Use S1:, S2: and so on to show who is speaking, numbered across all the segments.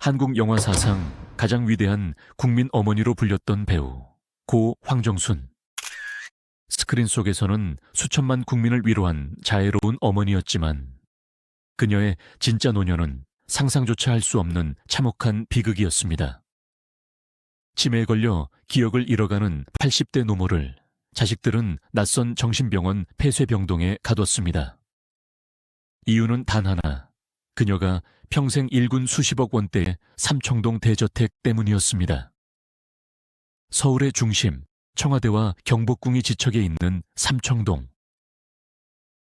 S1: 한국 영화 사상 가장 위대한 국민 어머니로 불렸던 배우 고 황정순. 스크린 속에서는 수천만 국민을 위로한 자애로운 어머니였지만 그녀의 진짜 노년은 상상조차 할 수 없는 참혹한 비극이었습니다. 치매에 걸려 기억을 잃어가는 80대 노모를 자식들은 낯선 정신병원 폐쇄병동에 가뒀습니다. 이유는 단 하나, 그녀가 평생 일군 수십억 원대의 삼청동 대저택 때문이었습니다. 서울의 중심, 청와대와 경복궁이 지척에 있는 삼청동.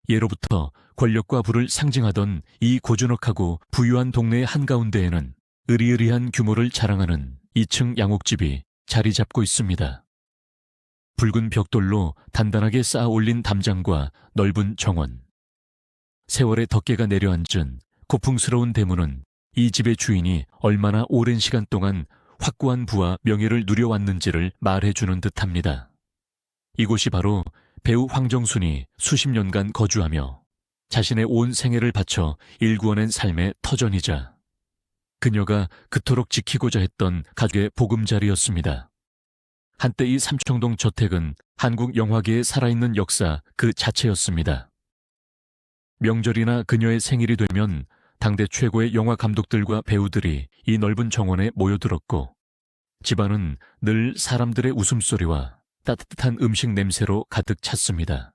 S1: 예로부터 권력과 부를 상징하던 이 고즈넉하고 부유한 동네의 한가운데에는 으리으리한 규모를 자랑하는 2층 양옥집이 자리 잡고 있습니다. 붉은 벽돌로 단단하게 쌓아 올린 담장과 넓은 정원. 세월의 덮개가 내려앉은 고풍스러운 대문은 이 집의 주인이 얼마나 오랜 시간 동안 확고한 부와 명예를 누려왔는지를 말해주는 듯합니다. 이곳이 바로 배우 황정순이 수십 년간 거주하며 자신의 온 생애를 바쳐 일구어낸 삶의 터전이자 그녀가 그토록 지키고자 했던 가족의 보금자리였습니다. 한때 이 삼청동 저택은 한국 영화계의 살아있는 역사 그 자체였습니다. 명절이나 그녀의 생일이 되면 당대 최고의 영화 감독들과 배우들이 이 넓은 정원에 모여들었고 집안은 늘 사람들의 웃음소리와 따뜻한 음식 냄새로 가득 찼습니다.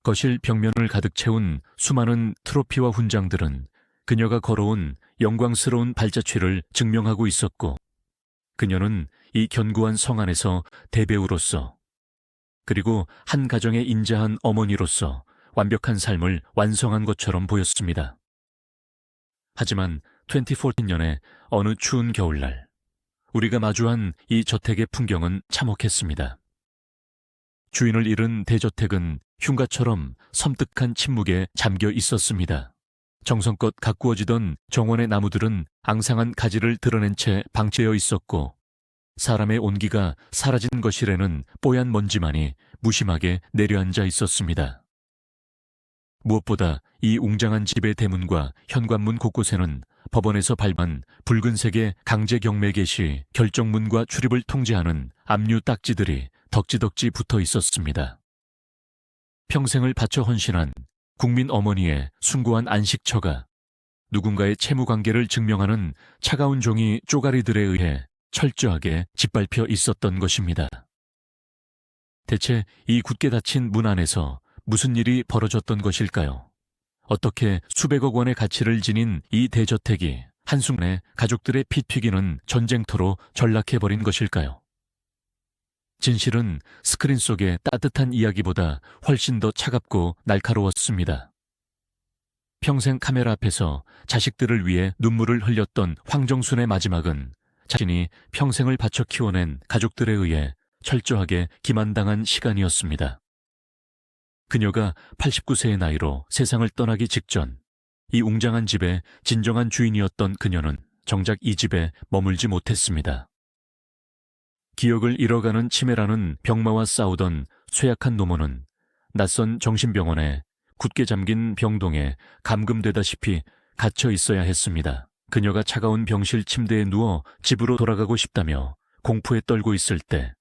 S1: 거실 벽면을 가득 채운 수많은 트로피와 훈장들은 그녀가 걸어온 영광스러운 발자취를 증명하고 있었고 그녀는 이 견고한 성 안에서 대배우로서 그리고 한 가정의 인자한 어머니로서 완벽한 삶을 완성한 것처럼 보였습니다. 하지만 2014년의 어느 추운 겨울날 우리가 마주한 이 저택의 풍경은 참혹했습니다. 주인을 잃은 대저택은 흉가처럼 섬뜩한 침묵에 잠겨 있었습니다. 정성껏 가꾸어지던 정원의 나무들은 앙상한 가지를 드러낸 채 방치되어 있었고 사람의 온기가 사라진 거실에는 뽀얀 먼지만이 무심하게 내려앉아 있었습니다. 무엇보다 이 웅장한 집의 대문과 현관문 곳곳에는 법원에서 발부한 붉은색의 강제 경매 개시 결정문과 출입을 통제하는 압류 딱지들이 덕지덕지 붙어 있었습니다. 평생을 바쳐 헌신한 국민 어머니의 숭고한 안식처가 누군가의 채무관계를 증명하는 차가운 종이 쪼가리들에 의해 철저하게 짓밟혀 있었던 것입니다. 대체 이 굳게 닫힌 문 안에서 무슨 일이 벌어졌던 것일까요? 어떻게 수백억 원의 가치를 지닌 이 대저택이 한순간에 가족들의 피 튀기는 전쟁터로 전락해버린 것일까요? 진실은 스크린 속의 따뜻한 이야기보다 훨씬 더 차갑고 날카로웠습니다. 평생 카메라 앞에서 자식들을 위해 눈물을 흘렸던 황정순의 마지막은 자신이 평생을 바쳐 키워낸 가족들에 의해 철저하게 기만당한 시간이었습니다. 그녀가 89세의 나이로 세상을 떠나기 직전 이 웅장한 집의 진정한 주인이었던 그녀는 정작 이 집에 머물지 못했습니다. 기억을 잃어가는 치매라는 병마와 싸우던 쇠약한 노모는 낯선 정신병원에 굳게 잠긴 병동에 감금되다시피 갇혀 있어야 했습니다. 그녀가 차가운 병실 침대에 누워 집으로 돌아가고 싶다며 공포에 떨고 있을 때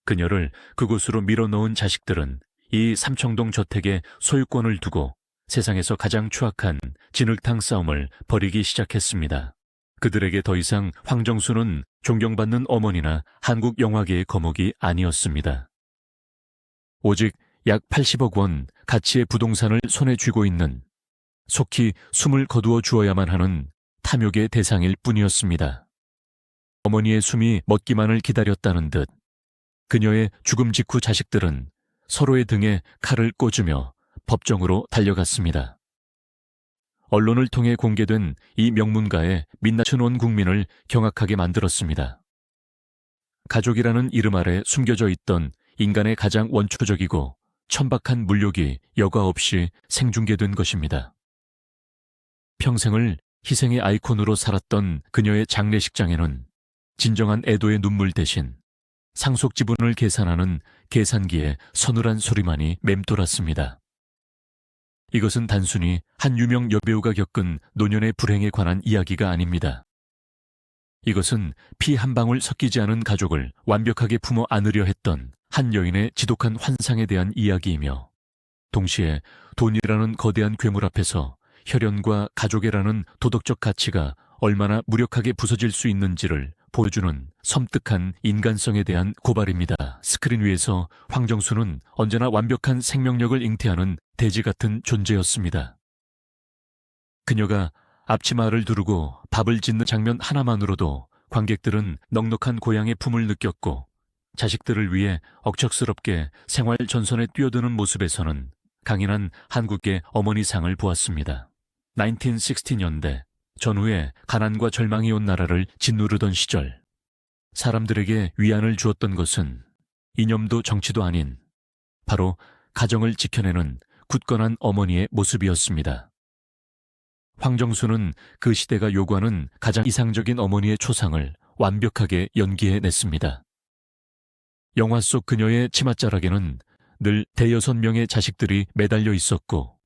S1: 그녀를 그곳으로 밀어넣은 자식들은 이 삼청동 저택의 소유권을 두고 세상에서 가장 추악한 진흙탕 싸움을 벌이기 시작했습니다. 그들에게 더 이상 황정순은 존경받는 어머니나 한국 영화계의 거목이 아니었습니다. 오직 약 80억 원 가치의 부동산을 손에 쥐고 있는 속히 숨을 거두어 주어야만 하는 탐욕의 대상일 뿐이었습니다. 어머니의 숨이 멎기만을 기다렸다는 듯 그녀의 죽음 직후 자식들은 서로의 등에 칼을 꽂으며 법정으로 달려갔습니다. 언론을 통해 공개된 이 명문가의 민낯은 온 국민을 경악하게 만들었습니다. 가족이라는 이름 아래 숨겨져 있던 인간의 가장 원초적이고 천박한 물욕이 여과 없이 생중계된 것입니다. 평생을 희생의 아이콘으로 살았던 그녀의 장례식장에는 진정한 애도의 눈물 대신 상속 지분을 계산하는 계산기의 서늘한 소리만이 맴돌았습니다. 이것은 단순히 한 유명 여배우가 겪은 노년의 불행에 관한 이야기가 아닙니다. 이것은 피 한 방울 섞이지 않은 가족을 완벽하게 품어 안으려 했던 한 여인의 지독한 환상에 대한 이야기이며, 동시에 돈이라는 거대한 괴물 앞에서 혈연과 가족애라는 도덕적 가치가 얼마나 무력하게 부서질 수 있는지를 보여주는 섬뜩한 인간성에 대한 고발입니다. 스크린 위에서 황정수는 언제나 완벽한 생명력을 잉태하는 돼지 같은 존재였습니다. 그녀가 앞치마를 두르고 밥을 짓는 장면 하나만으로도 관객들은 넉넉한 고향의 품을 느꼈고, 자식들을 위해 억척스럽게 생활 전선에 뛰어드는 모습에서는 강인한 한국의 어머니상을 보았습니다. 1960년대, 전후에 가난과 절망이 온 나라를 짓누르던 시절, 사람들에게 위안을 주었던 것은 이념도 정치도 아닌 바로 가정을 지켜내는 굳건한 어머니의 모습이었습니다. 황정수는 그 시대가 요구하는 가장 이상적인 어머니의 초상을 완벽하게 연기해냈습니다. 영화 속 그녀의 치맛자락에는 늘 대여섯 명의 자식들이 매달려 있었고,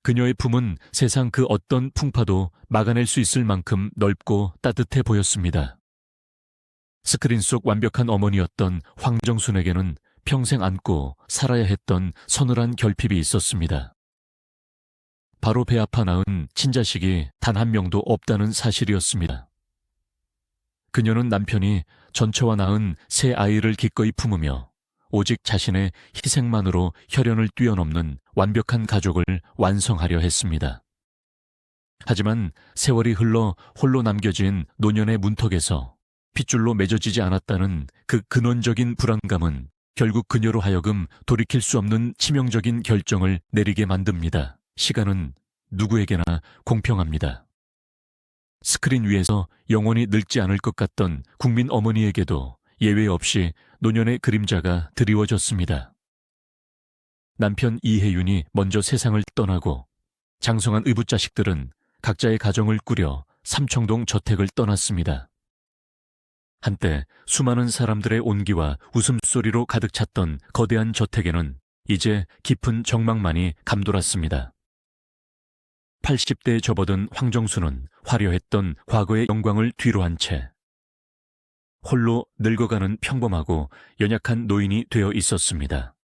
S1: 그녀의 품은 세상 그 어떤 풍파도 막아낼 수 있을 만큼 넓고 따뜻해 보였습니다. 스크린 속 완벽한 어머니였던 황정순에게는 평생 안고 살아야 했던 서늘한 결핍이 있었습니다. 바로 배 아파 낳은 친자식이 단 한 명도 없다는 사실이었습니다. 그녀는 남편이 전처와 낳은 새 아이를 기꺼이 품으며 오직 자신의 희생만으로 혈연을 뛰어넘는 완벽한 가족을 완성하려 했습니다. 하지만 세월이 흘러 홀로 남겨진 노년의 문턱에서 핏줄로 맺어지지 않았다는 그 근원적인 불안감은 결국 그녀로 하여금 돌이킬 수 없는 치명적인 결정을 내리게 만듭니다. 시간은 누구에게나 공평합니다. 스크린 위에서 영원히 늙지 않을 것 같던 국민 어머니에게도 예외 없이 노년의 그림자가 드리워졌습니다. 남편 이혜윤이 먼저 세상을 떠나고 장성한 의붓자식들은 각자의 가정을 꾸려 삼청동 저택을 떠났습니다. 한때 수많은 사람들의 온기와 웃음소리로 가득 찼던 거대한 저택에는 이제 깊은 정막만이 감돌았습니다. 80대에 접어든 황정수는 화려했던 과거의 영광을 뒤로한 채 홀로 늙어가는 평범하고 연약한 노인이 되어 있었습니다.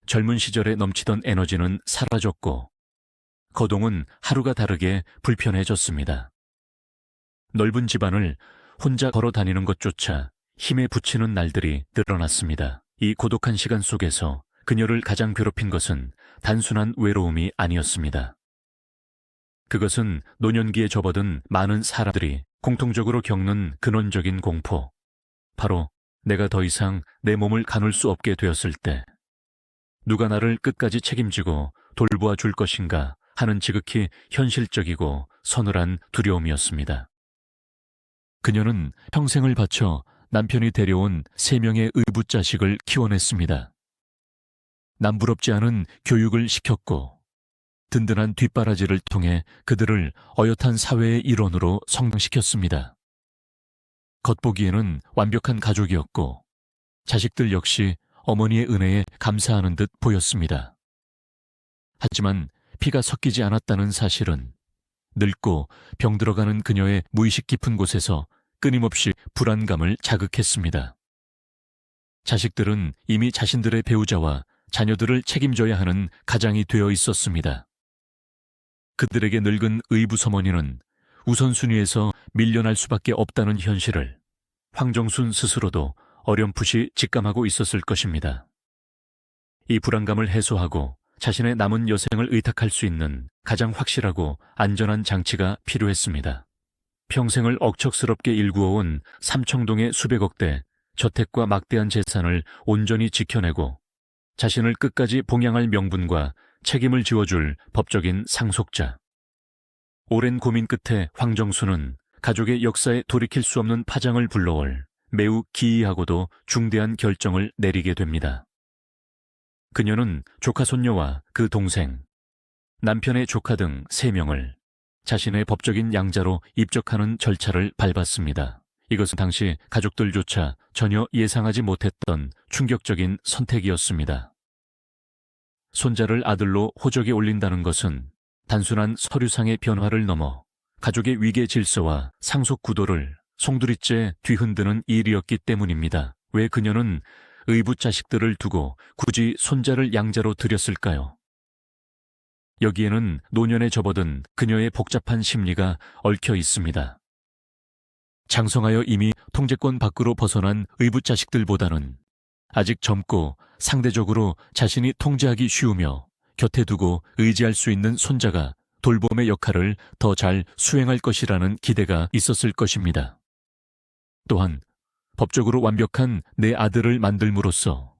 S1: 젊은 시절에 넘치던 에너지는 사라졌고 거동은 하루가 다르게 불편해졌습니다. 넓은 집안을 혼자 걸어 다니는 것조차 힘에 부치는 날들이 늘어났습니다. 이 고독한 시간 속에서 그녀를 가장 괴롭힌 것은 단순한 외로움이 아니었습니다. 그것은 노년기에 접어든 많은 사람들이 공통적으로 겪는 근원적인 공포, 바로 내가 더 이상 내 몸을 가눌 수 없게 되었을 때 누가 나를 끝까지 책임지고 돌보아 줄 것인가 하는 지극히 현실적이고 서늘한 두려움이었습니다. 그녀는 평생을 바쳐 남편이 데려온 3명의 의붓자식을 키워냈습니다. 남부럽지 않은 교육을 시켰고 든든한 뒷바라지를 통해 그들을 어엿한 사회의 일원으로 성장시켰습니다. 겉보기에는 완벽한 가족이었고 자식들 역시 어머니의 은혜에 감사하는 듯 보였습니다. 하지만 피가 섞이지 않았다는 사실은 늙고 병들어가는 그녀의 무의식 깊은 곳에서 끊임없이 불안감을 자극했습니다. 자식들은 이미 자신들의 배우자와 자녀들을 책임져야 하는 가장이 되어 있었습니다. 그들에게 늙은 의부서머니는 우선순위에서 밀려날 수밖에 없다는 현실을 황정순 스스로도 어렴풋이 직감하고 있었을 것입니다. 이 불안감을 해소하고 자신의 남은 여생을 의탁할 수 있는 가장 확실하고 안전한 장치가 필요했습니다. 평생을 억척스럽게 일구어온 삼청동의 수백억대 저택과 막대한 재산을 온전히 지켜내고 자신을 끝까지 봉양할 명분과 책임을 지워줄 법적인 상속자. 오랜 고민 끝에 황정수는 가족의 역사에 돌이킬 수 없는 파장을 불러올 매우 기이하고도 중대한 결정을 내리게 됩니다. 그녀는 조카 손녀와 그 동생, 남편의 조카 등 3명을 자신의 법적인 양자로 입적하는 절차를 밟았습니다. 이것은 당시 가족들조차 전혀 예상하지 못했던 충격적인 선택이었습니다. 손자를 아들로 호적에 올린다는 것은 단순한 서류상의 변화를 넘어 가족의 위계 질서와 상속 구도를 송두리째 뒤흔드는 일이었기 때문입니다. 왜 그녀는 의붓 자식들을 두고 굳이 손자를 양자로 들였을까요? 여기에는 노년에 접어든 그녀의 복잡한 심리가 얽혀 있습니다. 장성하여 이미 통제권 밖으로 벗어난 의붓 자식들보다는 아직 젊고 상대적으로 자신이 통제하기 쉬우며 곁에 두고 의지할 수 있는 손자가 돌봄의 역할을 더 잘 수행할 것이라는 기대가 있었을 것입니다. 또한 법적으로 완벽한 내 아들을 만들므로써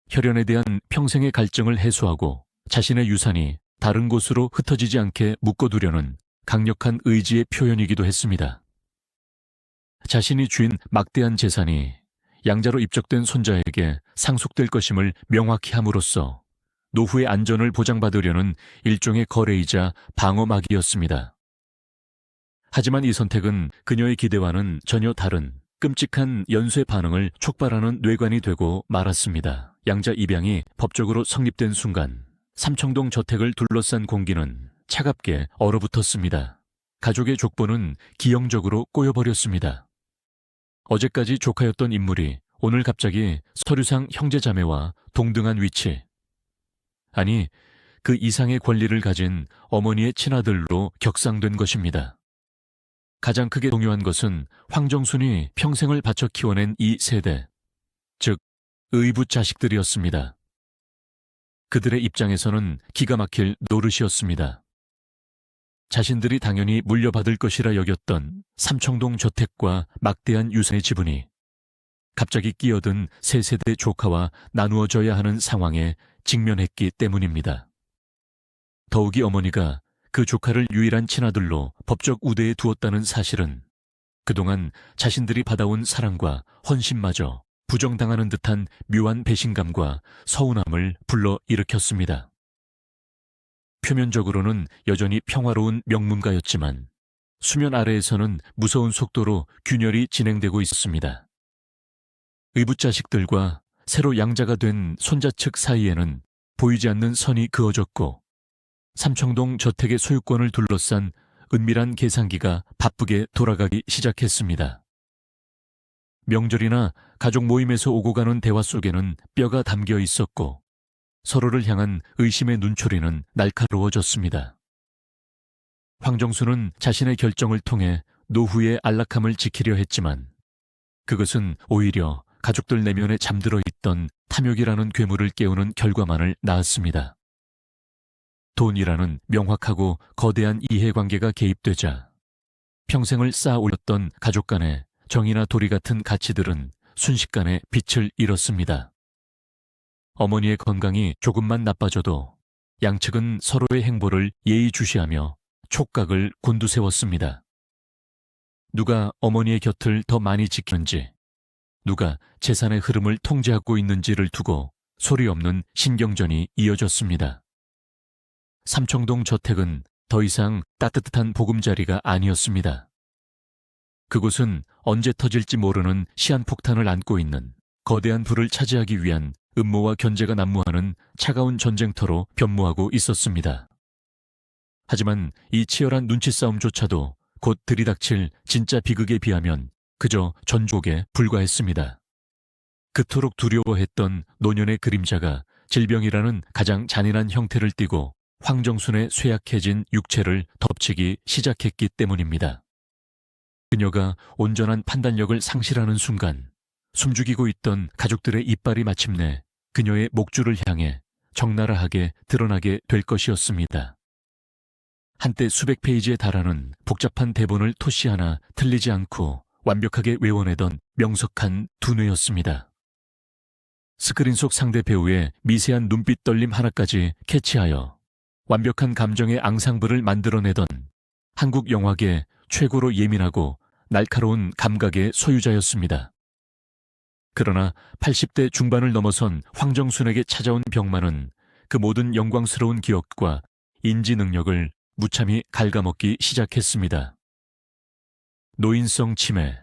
S1: 혈연에 대한 평생의 갈증을 해소하고 자신의 유산이 다른 곳으로 흩어지지 않게 묶어두려는 강력한 의지의 표현이기도 했습니다. 자신이 쥔 막대한 재산이 양자로 입적된 손자에게 상속될 것임을 명확히 함으로써 노후의 안전을 보장받으려는 일종의 거래이자 방어막이었습니다. 하지만 이 선택은 그녀의 기대와는 전혀 다른 끔찍한 연쇄 반응을 촉발하는 뇌관이 되고 말았습니다. 양자 입양이 법적으로 성립된 순간 삼청동 저택을 둘러싼 공기는 차갑게 얼어붙었습니다. 가족의 족보는 기형적으로 꼬여버렸습니다. 어제까지 조카였던 인물이 오늘 갑자기 서류상 형제자매와 동등한 위치, 아니 그 이상의 권리를 가진 어머니의 친아들로 격상된 것입니다. 가장 크게 동요한 것은 황정순이 평생을 바쳐 키워낸 이 세대, 즉 의붓 자식들이었습니다. 그들의 입장에서는 기가 막힐 노릇이었습니다. 자신들이 당연히 물려받을 것이라 여겼던 삼청동 저택과 막대한 유산의 지분이 갑자기 끼어든 세 세대 조카와 나누어져야 하는 상황에 직면했기 때문입니다. 더욱이 어머니가 그 조카를 유일한 친아들로 법적 우대에 두었다는 사실은 그동안 자신들이 받아온 사랑과 헌신마저 부정당하는 듯한 묘한 배신감과 서운함을 불러일으켰습니다. 표면적으로는 여전히 평화로운 명문가였지만 수면 아래에서는 무서운 속도로 균열이 진행되고 있었습니다. 의붓 자식들과 새로 양자가 된 손자 측 사이에는 보이지 않는 선이 그어졌고 삼청동 저택의 소유권을 둘러싼 은밀한 계산기가 바쁘게 돌아가기 시작했습니다. 명절이나 가족 모임에서 오고 가는 대화 속에는 뼈가 담겨 있었고 서로를 향한 의심의 눈초리는 날카로워졌습니다. 황정수는 자신의 결정을 통해 노후의 안락함을 지키려 했지만 그것은 오히려 가족들 내면에 잠들어 있던 탐욕이라는 괴물을 깨우는 결과만을 낳았습니다. 돈이라는 명확하고 거대한 이해관계가 개입되자 평생을 쌓아 올렸던 가족 간의 정이나 도리 같은 가치들은 순식간에 빛을 잃었습니다. 어머니의 건강이 조금만 나빠져도 양측은 서로의 행보를 예의주시하며 촉각을 곤두세웠습니다. 누가 어머니의 곁을 더 많이 지키는지, 누가 재산의 흐름을 통제하고 있는지를 두고 소리 없는 신경전이 이어졌습니다. 삼청동 저택은 더 이상 따뜻한 보금자리가 아니었습니다. 그곳은 언제 터질지 모르는 시한폭탄을 안고 있는 거대한 불을 차지하기 위한 음모와 견제가 난무하는 차가운 전쟁터로 변모하고 있었습니다. 하지만 이 치열한 눈치 싸움조차도 곧 들이닥칠 진짜 비극에 비하면 그저 전족에 불과했습니다. 그토록 두려워했던 노년의 그림자가 질병이라는 가장 잔인한 형태를 띠고 황정순의 쇠약해진 육체를 덮치기 시작했기 때문입니다. 그녀가 온전한 판단력을 상실하는 순간 숨죽이고 있던 가족들의 이빨이 마침내 그녀의 목줄을 향해 적나라하게 드러나게 될 것이었습니다. 한때 수백 페이지에 달하는 복잡한 대본을 토시 하나 틀리지 않고 완벽하게 외워내던 명석한 두뇌였습니다. 스크린 속 상대 배우의 미세한 눈빛 떨림 하나까지 캐치하여 완벽한 감정의 앙상블을 만들어내던 한국 영화계 최고로 예민하고 날카로운 감각의 소유자였습니다. 그러나 80대 중반을 넘어선 황정순에게 찾아온 병만은 그 모든 영광스러운 기억과 인지 능력을 무참히 갉아먹기 시작했습니다. 노인성 치매.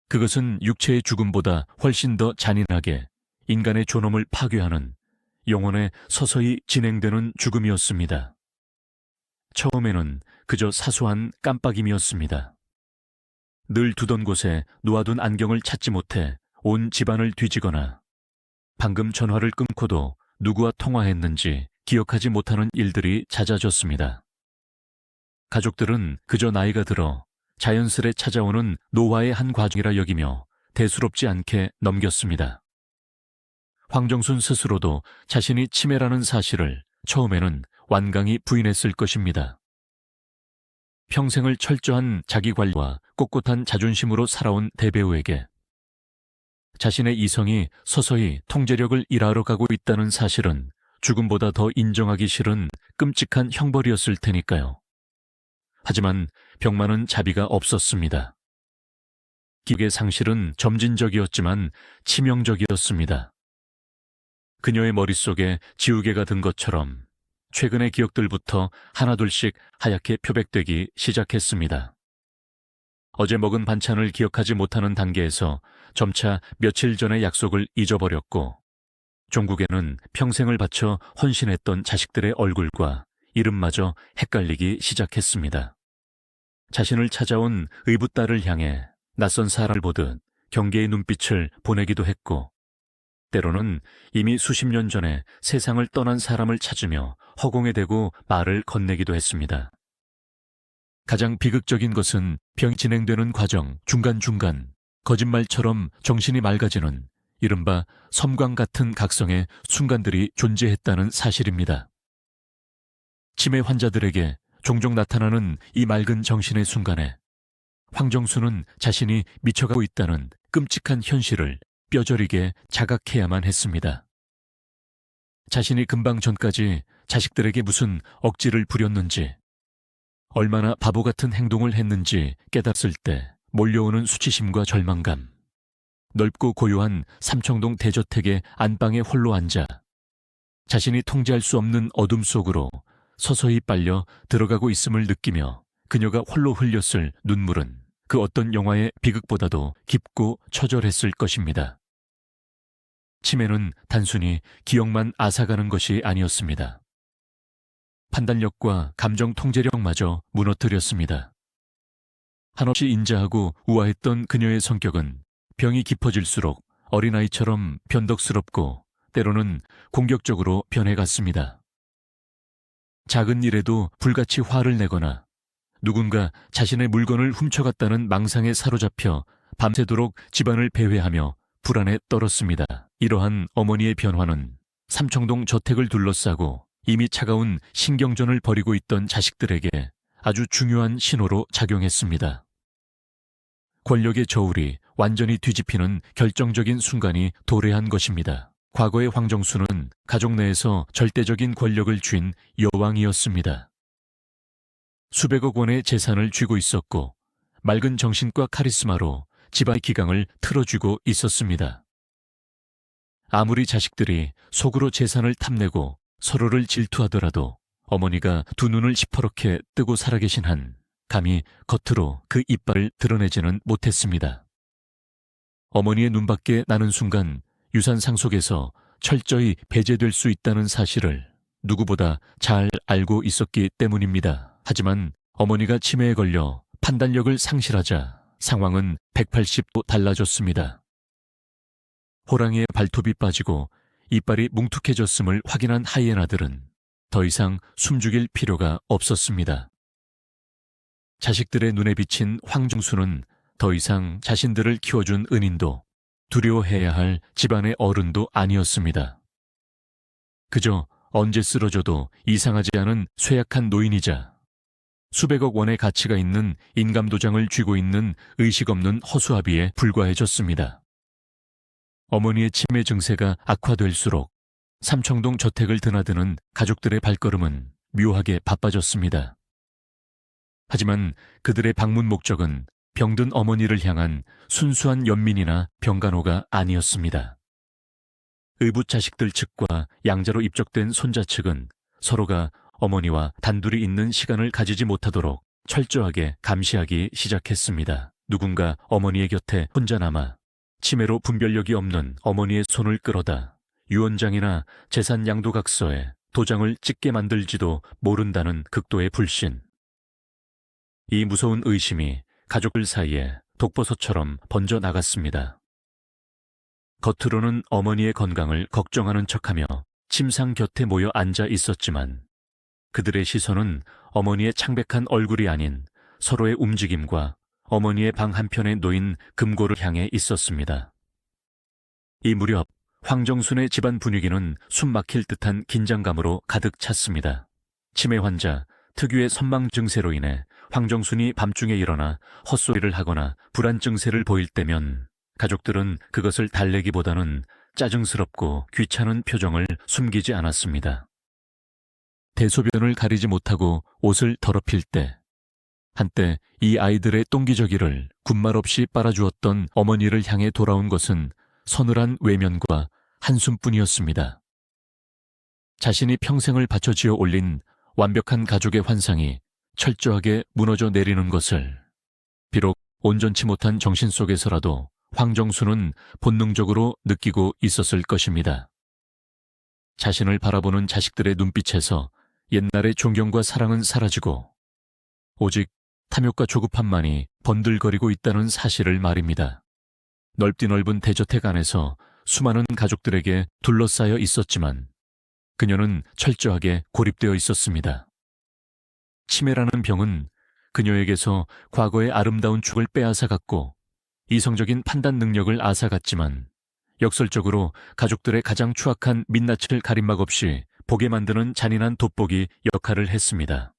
S1: 그것은 육체의 죽음보다 훨씬 더 잔인하게 인간의 존엄을 파괴하는 영혼에 서서히 진행되는 죽음이었습니다. 처음에는 그저 사소한 깜빡임이었습니다. 늘 두던 곳에 놓아둔 안경을 찾지 못해 온 집안을 뒤지거나 방금 전화를 끊고도 누구와 통화했는지 기억하지 못하는 일들이 잦아졌습니다. 가족들은 그저 나이가 들어 자연스레 찾아오는 노화의 한 과정이라 여기며 대수롭지 않게 넘겼습니다. 황정순 스스로도 자신이 치매라는 사실을 처음에는 완강히 부인했을 것입니다. 평생을 철저한 자기관리와 꼿꼿한 자존심으로 살아온 대배우에게 자신의 이성이 서서히 통제력을 잃어가고 가고 있다는 사실은 죽음보다 더 인정하기 싫은 끔찍한 형벌이었을 테니까요. 하지만 병만은 자비가 없었습니다. 기억의 상실은 점진적이었지만 치명적이었습니다. 그녀의 머릿속에 지우개가 든 것처럼 최근의 기억들부터 하나둘씩 하얗게 표백되기 시작했습니다. 어제 먹은 반찬을 기억하지 못하는 단계에서 점차 며칠 전의 약속을 잊어버렸고, 종국에는 평생을 바쳐 헌신했던 자식들의 얼굴과 이름마저 헷갈리기 시작했습니다. 자신을 찾아온 의붓딸을 향해 낯선 사람을 보듯 경계의 눈빛을 보내기도 했고, 때로는 이미 수십 년 전에 세상을 떠난 사람을 찾으며 허공에 대고 말을 건네기도 했습니다. 가장 비극적인 것은 병이 진행되는 과정 중간중간 거짓말처럼 정신이 맑아지는 이른바 섬광 같은 각성의 순간들이 존재했다는 사실입니다. 치매 환자들에게 종종 나타나는 이 맑은 정신의 순간에 황정수는 자신이 미쳐가고 있다는 끔찍한 현실을 뼈저리게 자각해야만 했습니다. 자신이 금방 전까지 자식들에게 무슨 억지를 부렸는지, 얼마나 바보 같은 행동을 했는지 깨닫을 때 몰려오는 수치심과 절망감, 넓고 고요한 삼청동 대저택의 안방에 홀로 앉아 자신이 통제할 수 없는 어둠 속으로 서서히 빨려 들어가고 있음을 느끼며 그녀가 홀로 흘렸을 눈물은 그 어떤 영화의 비극보다도 깊고 처절했을 것입니다. 치매는 단순히 기억만 앗아가는 것이 아니었습니다. 판단력과 감정 통제력마저 무너뜨렸습니다. 한없이 인자하고 우아했던 그녀의 성격은 병이 깊어질수록 어린아이처럼 변덕스럽고 때로는 공격적으로 변해갔습니다. 작은 일에도 불같이 화를 내거나 누군가 자신의 물건을 훔쳐갔다는 망상에 사로잡혀 밤새도록 집안을 배회하며 불안에 떨었습니다. 이러한 어머니의 변화는 삼청동 저택을 둘러싸고 이미 차가운 신경전을 벌이고 있던 자식들에게 아주 중요한 신호로 작용했습니다. 권력의 저울이 완전히 뒤집히는 결정적인 순간이 도래한 것입니다. 과거의 황정수는 가족 내에서 절대적인 권력을 쥔 여왕이었습니다. 수백억 원의 재산을 쥐고 있었고 맑은 정신과 카리스마로 집안의 기강을 틀어쥐고 있었습니다. 아무리 자식들이 속으로 재산을 탐내고 서로를 질투하더라도 어머니가 두 눈을 시퍼렇게 뜨고 살아계신 한 감히 겉으로 그 이빨을 드러내지는 못했습니다. 어머니의 눈밖에 나는 순간 유산 상속에서 철저히 배제될 수 있다는 사실을 누구보다 잘 알고 있었기 때문입니다. 하지만 어머니가 치매에 걸려 판단력을 상실하자 상황은 180도 달라졌습니다. 호랑이의 발톱이 빠지고 이빨이 뭉툭해졌음을 확인한 하이에나들은 더 이상 숨죽일 필요가 없었습니다. 자식들의 눈에 비친 황정수는 더 이상 자신들을 키워준 은인도 두려워해야 할 집안의 어른도 아니었습니다. 그저 언제 쓰러져도 이상하지 않은 쇠약한 노인이자 수백억 원의 가치가 있는 인감도장을 쥐고 있는 의식 없는 허수아비에 불과해졌습니다. 어머니의 치매 증세가 악화될수록 삼청동 저택을 드나드는 가족들의 발걸음은 묘하게 바빠졌습니다. 하지만 그들의 방문 목적은 병든 어머니를 향한 순수한 연민이나 병간호가 아니었습니다. 의붓 자식들 측과 양자로 입적된 손자 측은 서로가 어머니와 단둘이 있는 시간을 가지지 못하도록 철저하게 감시하기 시작했습니다. 누군가 어머니의 곁에 혼자 남아 치매로 분별력이 없는 어머니의 손을 끌어다 유언장이나 재산 양도각서에 도장을 찍게 만들지도 모른다는 극도의 불신. 이 무서운 의심이 가족들 사이에 독버섯처럼 번져 나갔습니다. 겉으로는 어머니의 건강을 걱정하는 척하며 침상 곁에 모여 앉아 있었지만 그들의 시선은 어머니의 창백한 얼굴이 아닌 서로의 움직임과 어머니의 방 한편에 놓인 금고를 향해 있었습니다. 이 무렵 황정순의 집안 분위기는 숨막힐 듯한 긴장감으로 가득 찼습니다. 치매 환자 특유의 선망 증세로 인해 황정순이 밤중에 일어나 헛소리를 하거나 불안 증세를 보일 때면 가족들은 그것을 달래기보다는 짜증스럽고 귀찮은 표정을 숨기지 않았습니다. 대소변을 가리지 못하고 옷을 더럽힐 때, 한때 이 아이들의 똥기저귀를 군말 없이 빨아주었던 어머니를 향해 돌아온 것은 서늘한 외면과 한숨뿐이었습니다. 자신이 평생을 바쳐 지어 올린 완벽한 가족의 환상이 철저하게 무너져 내리는 것을, 비록 온전치 못한 정신 속에서라도 황정수는 본능적으로 느끼고 있었을 것입니다. 자신을 바라보는 자식들의 눈빛에서 옛날의 존경과 사랑은 사라지고 오직 탐욕과 조급함만이 번들거리고 있다는 사실을 말입니다. 넓디 넓은 대저택 안에서 수많은 가족들에게 둘러싸여 있었지만 그녀는 철저하게 고립되어 있었습니다. 치매라는 병은 그녀에게서 과거의 아름다운 축을 빼앗아갔고 이성적인 판단 능력을 앗아갔지만 역설적으로 가족들의 가장 추악한 민낯을 가림막 없이 보게 만드는 잔인한 돋보기 역할을 했습니다.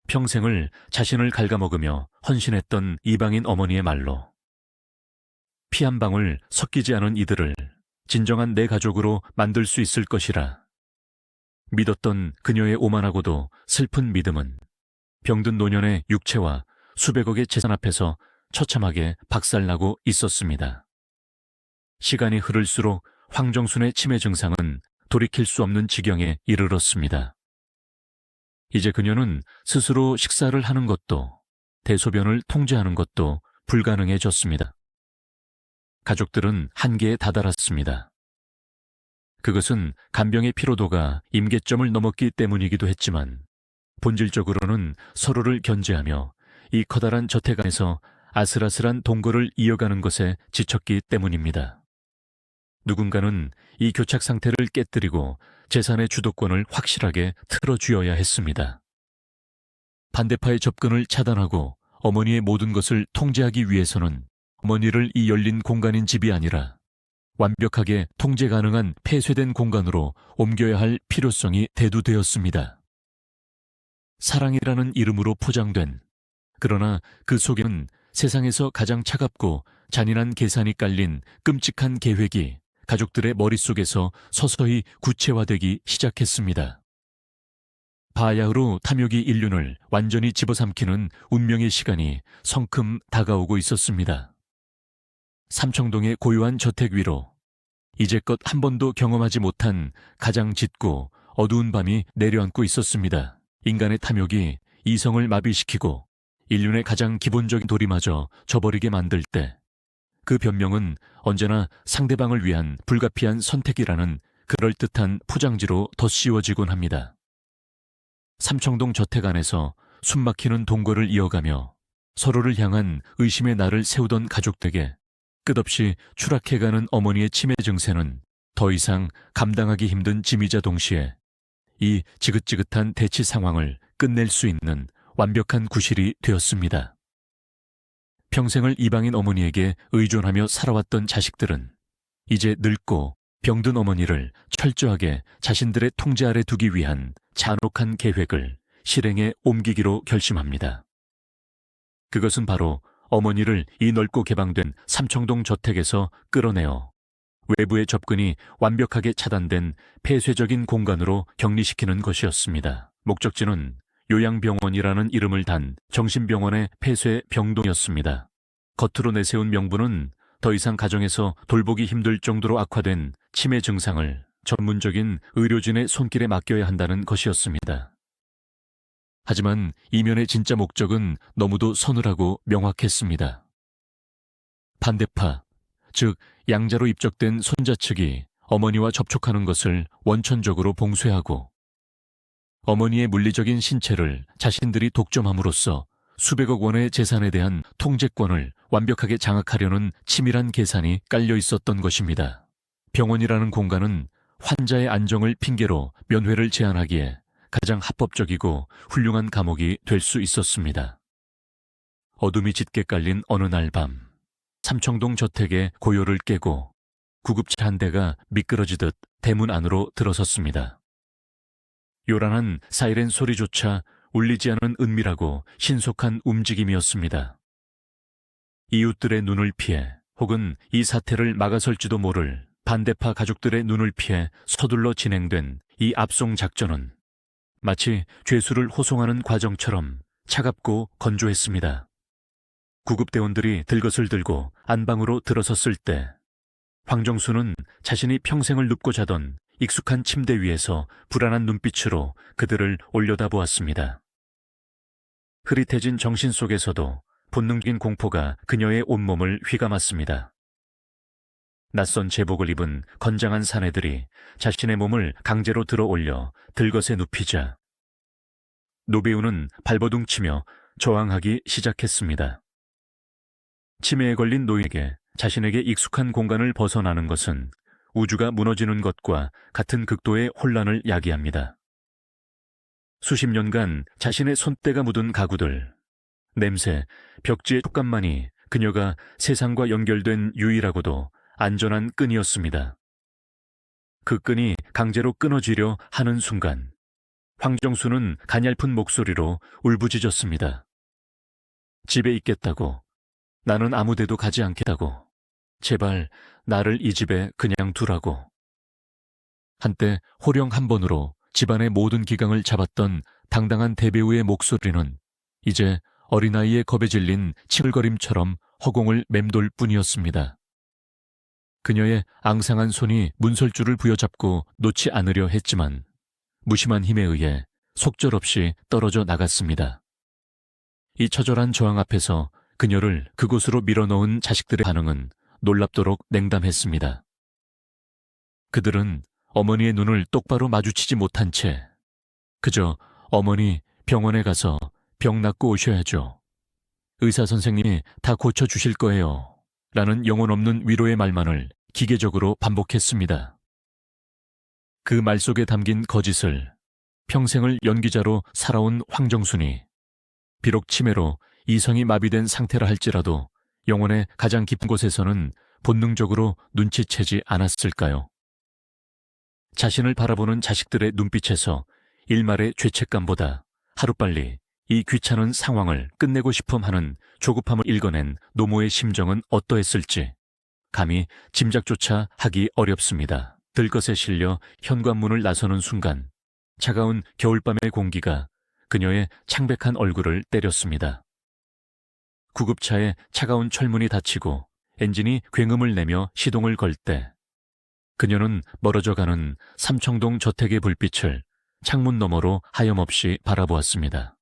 S1: 평생을 자신을 갉아먹으며 헌신했던 이방인 어머니의 말로 피 한 방울 섞이지 않은 이들을 진정한 내 가족으로 만들 수 있을 것이라 믿었던 그녀의 오만하고도 슬픈 믿음은 병든 노년의 육체와 수백억의 재산 앞에서 처참하게 박살나고 있었습니다. 시간이 흐를수록 황정순의 치매 증상은 돌이킬 수 없는 지경에 이르렀습니다. 이제 그녀는 스스로 식사를 하는 것도 대소변을 통제하는 것도 불가능해졌습니다. 가족들은 한계에 다다랐습니다. 그것은 간병의 피로도가 임계점을 넘었기 때문이기도 했지만 본질적으로는 서로를 견제하며 이 커다란 저택 안에서 아슬아슬한 동거를 이어가는 것에 지쳤기 때문입니다. 누군가는 이 교착 상태를 깨뜨리고 재산의 주도권을 확실하게 틀어쥐어야 했습니다. 반대파의 접근을 차단하고 어머니의 모든 것을 통제하기 위해서는 어머니를 이 열린 공간인 집이 아니라 완벽하게 통제 가능한 폐쇄된 공간으로 옮겨야 할 필요성이 대두되었습니다. 사랑이라는 이름으로 포장된, 그러나 그 속에는 세상에서 가장 차갑고 잔인한 계산이 깔린 끔찍한 계획이 가족들의 머릿속에서 서서히 구체화되기 시작했습니다. 바야흐로 탐욕이 인륜을 완전히 집어삼키는 운명의 시간이 성큼 다가오고 있었습니다. 삼청동의 고요한 저택 위로 이제껏 한 번도 경험하지 못한 가장 짙고 어두운 밤이 내려앉고 있었습니다. 인간의 탐욕이 이성을 마비시키고 인륜의 가장 기본적인 도리마저 저버리게 만들 때 그 변명은 언제나 상대방을 위한 불가피한 선택이라는 그럴듯한 포장지로 덧씌워지곤 합니다. 삼청동 저택 안에서 숨막히는 동거를 이어가며 서로를 향한 의심의 날을 세우던 가족들에게 끝없이 추락해가는 어머니의 치매 증세는 더 이상 감당하기 힘든 짐이자 동시에 이 지긋지긋한 대치 상황을 끝낼 수 있는 완벽한 구실이 되었습니다. 평생을 이방인 어머니에게 의존하며 살아왔던 자식들은 이제 늙고 병든 어머니를 철저하게 자신들의 통제 아래 두기 위한 잔혹한 계획을 실행에 옮기기로 결심합니다. 그것은 바로 어머니를 이 넓고 개방된 삼청동 저택에서 끌어내어 외부의 접근이 완벽하게 차단된 폐쇄적인 공간으로 격리시키는 것이었습니다. 목적지는 요양병원이라는 이름을 단 정신병원의 폐쇄 병동이었습니다. 겉으로 내세운 명분은 더 이상 가정에서 돌보기 힘들 정도로 악화된 치매 증상을 전문적인 의료진의 손길에 맡겨야 한다는 것이었습니다. 하지만 이면의 진짜 목적은 너무도 서늘하고 명확했습니다. 반대파, 즉 양자로 입적된 손자 측이 어머니와 접촉하는 것을 원천적으로 봉쇄하고 어머니의 물리적인 신체를 자신들이 독점함으로써 수백억 원의 재산에 대한 통제권을 완벽하게 장악하려는 치밀한 계산이 깔려 있었던 것입니다. 병원이라는 공간은 환자의 안정을 핑계로 면회를 제한하기에 가장 합법적이고 훌륭한 감옥이 될 수 있었습니다. 어둠이 짙게 깔린 어느 날 밤, 삼청동 저택의 고요를 깨고 구급차 한 대가 미끄러지듯 대문 안으로 들어섰습니다. 요란한 사이렌 소리조차 울리지 않은 은밀하고 신속한 움직임이었습니다. 이웃들의 눈을 피해 혹은 이 사태를 막아설지도 모를 반대파 가족들의 눈을 피해 서둘러 진행된 이 압송 작전은 마치 죄수를 호송하는 과정처럼 차갑고 건조했습니다. 구급대원들이 들것을 들고 안방으로 들어섰을 때 황정수는 자신이 평생을 눕고 자던 익숙한 침대 위에서 불안한 눈빛으로 그들을 올려다보았습니다. 흐릿해진 정신 속에서도 본능적인 공포가 그녀의 온몸을 휘감았습니다. 낯선 제복을 입은 건장한 사내들이 자신의 몸을 강제로 들어 올려 들것에 눕히자 노배우는 발버둥치며 저항하기 시작했습니다. 치매에 걸린 노인에게 자신에게 익숙한 공간을 벗어나는 것은 우주가 무너지는 것과 같은 극도의 혼란을 야기합니다. 수십 년간 자신의 손때가 묻은 가구들, 냄새, 벽지의 촉감만이 그녀가 세상과 연결된 유일하고도 안전한 끈이었습니다. 그 끈이 강제로 끊어지려 하는 순간 황정수는 가냘픈 목소리로 울부짖었습니다. 집에 있겠다고, 나는 아무데도 가지 않겠다고, 제발 나를 이 집에 그냥 두라고. 한때 호령 한 번으로 집안의 모든 기강을 잡았던 당당한 대배우의 목소리는 이제 어린아이의 겁에 질린 칭얼거림처럼 허공을 맴돌 뿐이었습니다. 그녀의 앙상한 손이 문설주를 부여잡고 놓지 않으려 했지만 무심한 힘에 의해 속절없이 떨어져 나갔습니다. 이 처절한 저항 앞에서 그녀를 그곳으로 밀어넣은 자식들의 반응은 놀랍도록 냉담했습니다. 그들은 어머니의 눈을 똑바로 마주치지 못한 채 그저 어머니 병원에 가서 병 낫고 오셔야죠. 의사 선생님이 다 고쳐주실 거예요. 라는 영혼 없는 위로의 말만을 기계적으로 반복했습니다. 그 말 속에 담긴 거짓을 평생을 연기자로 살아온 황정순이 비록 치매로 이성이 마비된 상태라 할지라도 영혼의 가장 깊은 곳에서는 본능적으로 눈치채지 않았을까요? 자신을 바라보는 자식들의 눈빛에서 일말의 죄책감보다 하루빨리 이 귀찮은 상황을 끝내고 싶음 하는 조급함을 읽어낸 노모의 심정은 어떠했을지 감히 짐작조차 하기 어렵습니다. 들것에 실려 현관문을 나서는 순간 차가운 겨울밤의 공기가 그녀의 창백한 얼굴을 때렸습니다. 구급차의 차가운 철문이 닫히고 엔진이 굉음을 내며 시동을 걸 때 그녀는 멀어져가는 삼청동 저택의 불빛을 창문 너머로 하염없이 바라보았습니다.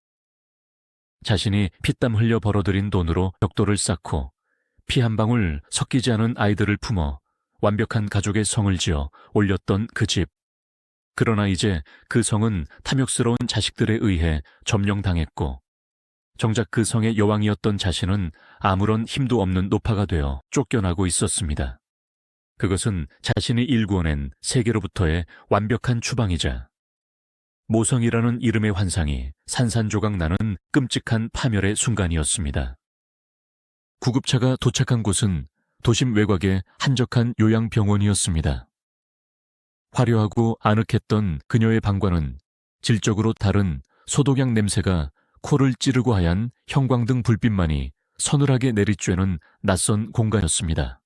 S1: 자신이 피땀 흘려 벌어들인 돈으로 벽돌을 쌓고 피 한 방울 섞이지 않은 아이들을 품어 완벽한 가족의 성을 지어 올렸던 그 집. 그러나 이제 그 성은 탐욕스러운 자식들에 의해 점령당했고 정작 그 성의 여왕이었던 자신은 아무런 힘도 없는 노파가 되어 쫓겨나고 있었습니다. 그것은 자신이 일구어낸 세계로부터의 완벽한 추방이자 모성이라는 이름의 환상이 산산조각 나는 끔찍한 파멸의 순간이었습니다. 구급차가 도착한 곳은 도심 외곽의 한적한 요양병원이었습니다. 화려하고 아늑했던 그녀의 방과는 질적으로 다른 소독약 냄새가 코를 찌르고 하얀 형광등 불빛만이 서늘하게 내리쬐는 낯선 공간이었습니다.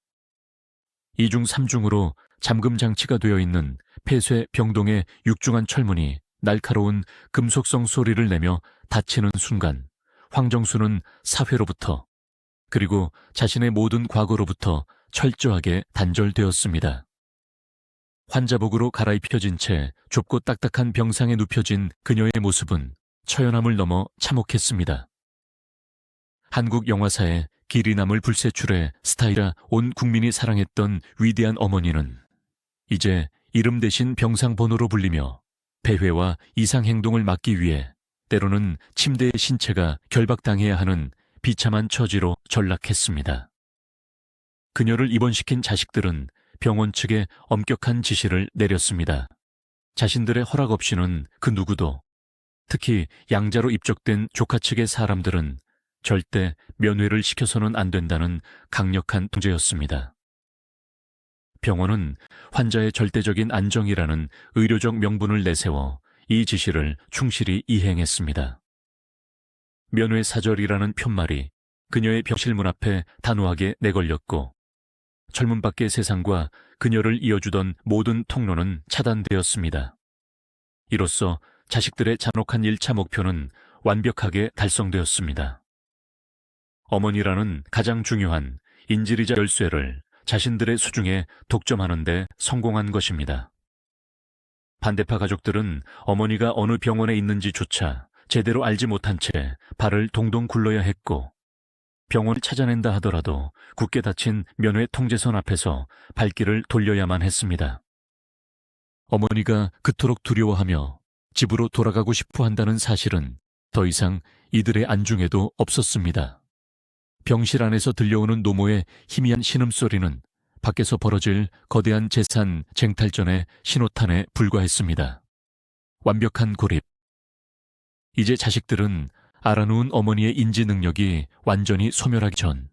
S1: 2중 3중으로 잠금 장치가 되어 있는 폐쇄 병동의 육중한 철문이 날카로운 금속성 소리를 내며 닫히는 순간 황정수는 사회로부터 그리고 자신의 모든 과거로부터 철저하게 단절되었습니다. 환자복으로 갈아입혀진 채 좁고 딱딱한 병상에 눕혀진 그녀의 모습은 처연함을 넘어 참혹했습니다. 한국 영화사의 길이 남을 불세출의 스타이라 온 국민이 사랑했던 위대한 어머니는 이제 이름 대신 병상 번호로 불리며 폐회와 이상행동을 막기 위해 때로는 침대의 신체가 결박당해야 하는 비참한 처지로 전락했습니다. 그녀를 입원시킨 자식들은 병원 측에 엄격한 지시를 내렸습니다. 자신들의 허락 없이는 그 누구도, 특히 양자로 입적된 조카 측의 사람들은 절대 면회를 시켜서는 안 된다는 강력한 통제였습니다. 병원은 환자의 절대적인 안정이라는 의료적 명분을 내세워 이 지시를 충실히 이행했습니다. 면회 사절이라는 편말이 그녀의 병실 문 앞에 단호하게 내걸렸고, 철문 밖의 세상과 그녀를 이어주던 모든 통로는 차단되었습니다. 이로써 자식들의 잔혹한 1차 목표는 완벽하게 달성되었습니다. 어머니라는 가장 중요한 인질이자 열쇠를 자신들의 수중에 독점하는 데 성공한 것입니다. 반대파 가족들은 어머니가 어느 병원에 있는지조차 제대로 알지 못한 채 발을 동동 굴러야 했고, 병원을 찾아낸다 하더라도 굳게 닫힌 면회 통제선 앞에서 발길을 돌려야만 했습니다. 어머니가 그토록 두려워하며 집으로 돌아가고 싶어 한다는 사실은 더 이상 이들의 안중에도 없었습니다. 병실 안에서 들려오는 노모의 희미한 신음소리는 밖에서 벌어질 거대한 재산 쟁탈전의 신호탄에 불과했습니다. 완벽한 고립. 이제 자식들은 알아놓은 어머니의 인지 능력이 완전히 소멸하기 전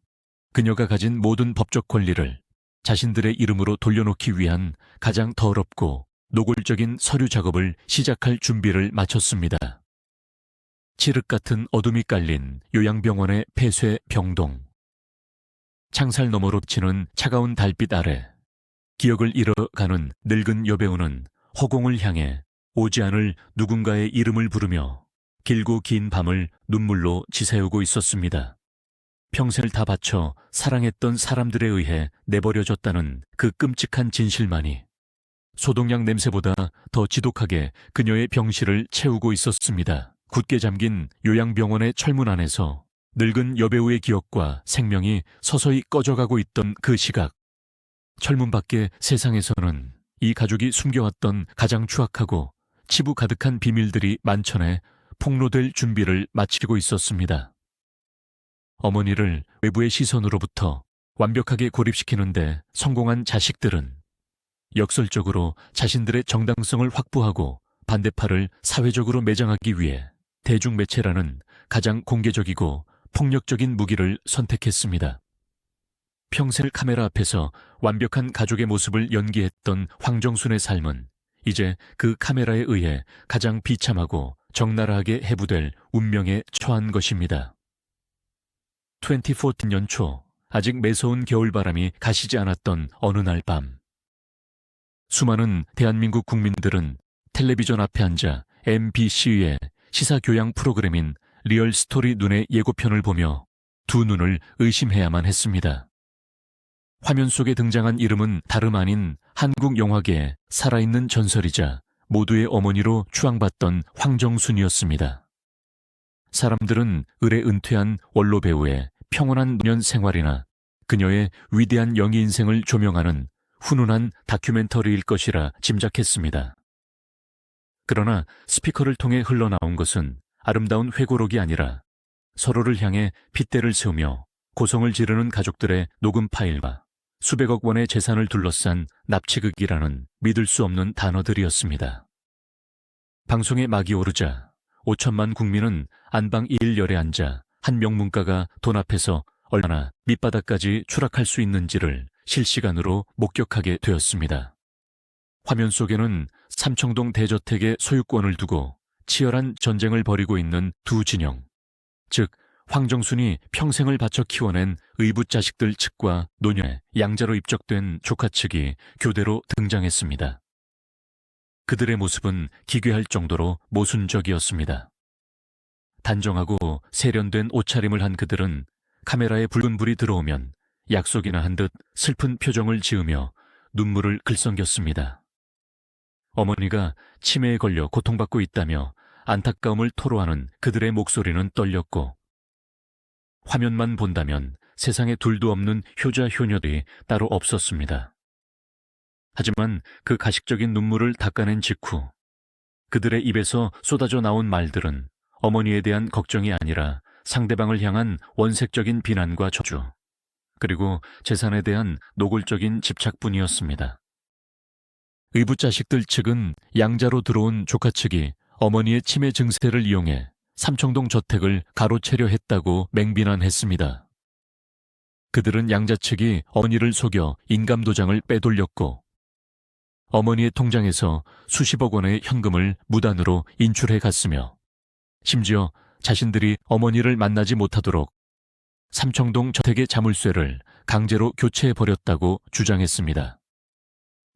S1: 그녀가 가진 모든 법적 권리를 자신들의 이름으로 돌려놓기 위한 가장 더럽고 노골적인 서류 작업을 시작할 준비를 마쳤습니다. 칠흑 같은 어둠이 깔린 요양병원의 폐쇄 병동. 창살 너머로 비치는 차가운 달빛 아래 기억을 잃어가는 늙은 여배우는 허공을 향해 오지 않을 누군가의 이름을 부르며 길고 긴 밤을 눈물로 지새우고 있었습니다. 평생을 다 바쳐 사랑했던 사람들에 의해 내버려졌다는 그 끔찍한 진실만이 소독약 냄새보다 더 지독하게 그녀의 병실을 채우고 있었습니다. 굳게 잠긴 요양병원의 철문 안에서 늙은 여배우의 기억과 생명이 서서히 꺼져가고 있던 그 시각, 철문 밖의 세상에서는 이 가족이 숨겨왔던 가장 추악하고 치부 가득한 비밀들이 만천에 폭로될 준비를 마치고 있었습니다. 어머니를 외부의 시선으로부터 완벽하게 고립시키는데 성공한 자식들은 역설적으로 자신들의 정당성을 확보하고 반대파를 사회적으로 매장하기 위해 대중매체라는 가장 공개적이고 폭력적인 무기를 선택했습니다. 평생 카메라 앞에서 완벽한 가족의 모습을 연기했던 황정순의 삶은 이제 그 카메라에 의해 가장 비참하고 적나라하게 해부될 운명에 처한 것입니다. 2014 연초, 아직 매서운 겨울바람이 가시지 않았던 어느 날 밤, 수많은 대한민국 국민들은 텔레비전 앞에 앉아 MBC의 시사교양 프로그램인 리얼스토리 눈의 예고편을 보며 두 눈을 의심해야만 했습니다. 화면 속에 등장한 이름은 다름 아닌 한국 영화계의 살아있는 전설이자 모두의 어머니로 추앙받던 황정순이었습니다. 사람들은 을에 은퇴한 원로 배우의 평온한 노년 생활이나 그녀의 위대한 영희 인생을 조명하는 훈훈한 다큐멘터리일 것이라 짐작했습니다. 그러나 스피커를 통해 흘러나온 것은 아름다운 회고록이 아니라 서로를 향해 핏대를 세우며 고성을 지르는 가족들의 녹음 파일과 수백억 원의 재산을 둘러싼 납치극이라는 믿을 수 없는 단어들이었습니다. 방송에 막이 오르자 5천만 국민은 안방 1열에 앉아 한 명문가가 돈 앞에서 얼마나 밑바닥까지 추락할 수 있는지를 실시간으로 목격하게 되었습니다. 화면 속에는 삼청동 대저택의 소유권을 두고 치열한 전쟁을 벌이고 있는 두 진영, 즉 황정순이 평생을 바쳐 키워낸 의붓 자식들 측과 노년에 양자로 입적된 조카 측이 교대로 등장했습니다. 그들의 모습은 기괴할 정도로 모순적이었습니다. 단정하고 세련된 옷차림을 한 그들은 카메라에 붉은 불이 들어오면 약속이나 한 듯 슬픈 표정을 지으며 눈물을 글썽겼습니다. 어머니가 치매에 걸려 고통받고 있다며 안타까움을 토로하는 그들의 목소리는 떨렸고, 화면만 본다면 세상에 둘도 없는 효자 효녀들이 따로 없었습니다. 하지만 그 가식적인 눈물을 닦아낸 직후 그들의 입에서 쏟아져 나온 말들은 어머니에 대한 걱정이 아니라 상대방을 향한 원색적인 비난과 저주, 그리고 재산에 대한 노골적인 집착뿐이었습니다. 의붓자식들 측은 양자로 들어온 조카 측이 어머니의 치매 증세를 이용해 삼청동 저택을 가로채려 했다고 맹비난했습니다. 그들은 양자 측이 어머니를 속여 인감도장을 빼돌렸고 어머니의 통장에서 수십억 원의 현금을 무단으로 인출해 갔으며 심지어 자신들이 어머니를 만나지 못하도록 삼청동 저택의 자물쇠를 강제로 교체해버렸다고 주장했습니다.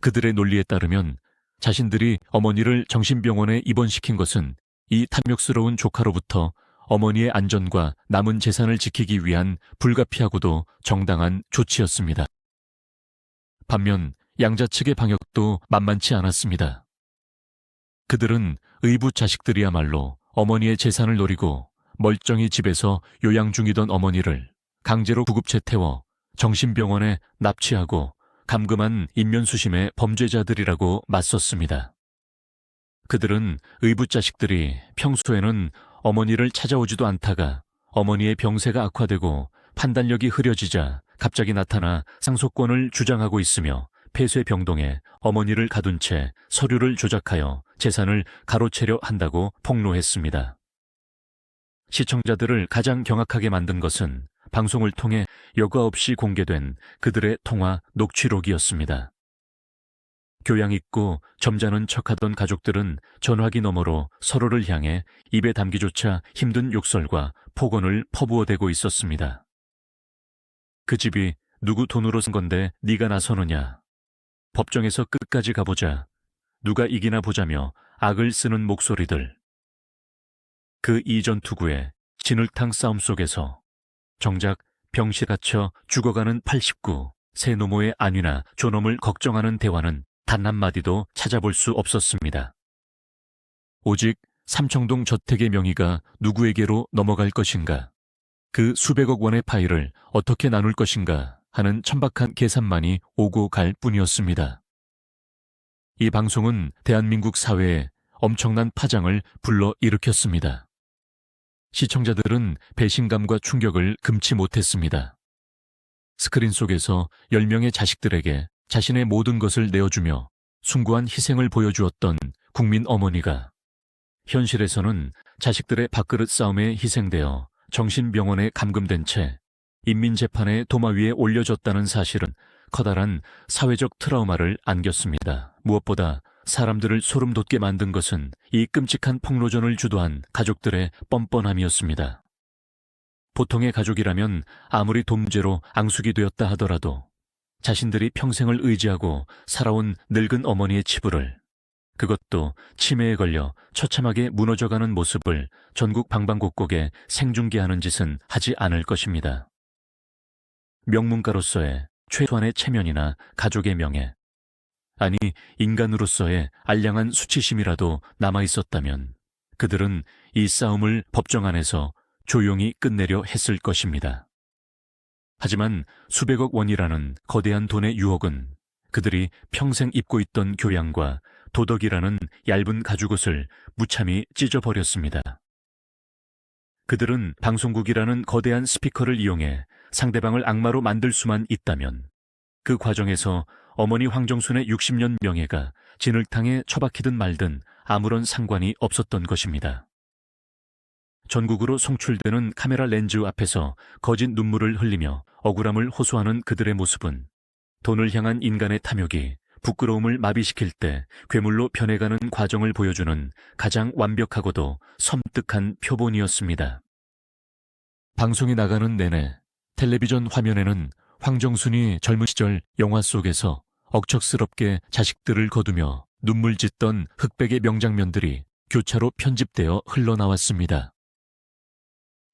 S1: 그들의 논리에 따르면 자신들이 어머니를 정신병원에 입원시킨 것은 이 탐욕스러운 조카로부터 어머니의 안전과 남은 재산을 지키기 위한 불가피하고도 정당한 조치였습니다. 반면 양자 측의 방역도 만만치 않았습니다. 그들은 의붓 자식들이야말로 어머니의 재산을 노리고 멀쩡히 집에서 요양 중이던 어머니를 강제로 구급체 태워 정신병원에 납치하고 감금한 인면수심의 범죄자들이라고 맞섰습니다. 그들은 의붓 자식들이 평소에는 어머니를 찾아오지도 않다가 어머니의 병세가 악화되고 판단력이 흐려지자 갑자기 나타나 상속권을 주장하고 있으며 폐쇄병동에 어머니를 가둔 채 서류를 조작하여 재산을 가로채려 한다고 폭로했습니다. 시청자들을 가장 경악하게 만든 것은 방송을 통해 여과 없이 공개된 그들의 통화 녹취록이었습니다. 교양 있고 점잖은 척하던 가족들은 전화기 너머로 서로를 향해 입에 담기조차 힘든 욕설과 폭언을 퍼부어대고 있었습니다. 그 집이 누구 돈으로 산 건데 네가 나서느냐. 법정에서 끝까지 가보자. 누가 이기나 보자며 악을 쓰는 목소리들. 그 이전 투구의 진흙탕 싸움 속에서 정작 병실에 갇혀 죽어가는 89 새노모의 안위나 존엄을 걱정하는 대화는 단 한마디도 찾아볼 수 없었습니다. 오직 삼청동 저택의 명의가 누구에게로 넘어갈 것인가, 그 수백억 원의 파일을 어떻게 나눌 것인가 하는 천박한 계산만이 오고 갈 뿐이었습니다. 이 방송은 대한민국 사회에 엄청난 파장을 불러일으켰습니다. 시청자들은 배신감과 충격을 금치 못했습니다. 스크린 속에서 10명의 자식들에게 자신의 모든 것을 내어주며 숭고한 희생을 보여주었던 국민 어머니가 현실에서는 자식들의 밥그릇 싸움에 희생되어 정신병원에 감금된 채 인민재판의 도마 위에 올려졌다는 사실은 커다란 사회적 트라우마를 안겼습니다. 무엇보다 사람들을 소름 돋게 만든 것은 이 끔찍한 폭로전을 주도한 가족들의 뻔뻔함이었습니다. 보통의 가족이라면 아무리 돈 문제로 앙숙이 되었다 하더라도 자신들이 평생을 의지하고 살아온 늙은 어머니의 치부를, 그것도 치매에 걸려 처참하게 무너져가는 모습을 전국 방방곡곡에 생중계하는 짓은 하지 않을 것입니다. 명문가로서의 최소한의 체면이나 가족의 명예, 아니 인간으로서의 알량한 수치심이라도 남아있었다면 그들은 이 싸움을 법정 안에서 조용히 끝내려 했을 것입니다. 하지만 수백억 원이라는 거대한 돈의 유혹은 그들이 평생 입고 있던 교양과 도덕이라는 얇은 가죽옷을 무참히 찢어버렸습니다. 그들은 방송국이라는 거대한 스피커를 이용해 상대방을 악마로 만들 수만 있다면 그 과정에서 어머니 황정순의 60년 명예가 진흙탕에 처박히든 말든 아무런 상관이 없었던 것입니다. 전국으로 송출되는 카메라 렌즈 앞에서 거짓 눈물을 흘리며 억울함을 호소하는 그들의 모습은 돈을 향한 인간의 탐욕이 부끄러움을 마비시킬 때 괴물로 변해가는 과정을 보여주는 가장 완벽하고도 섬뜩한 표본이었습니다. 방송이 나가는 내내 텔레비전 화면에는 황정순이 젊은 시절 영화 속에서 억척스럽게 자식들을 거두며 눈물 짓던 흑백의 명장면들이 교차로 편집되어 흘러나왔습니다.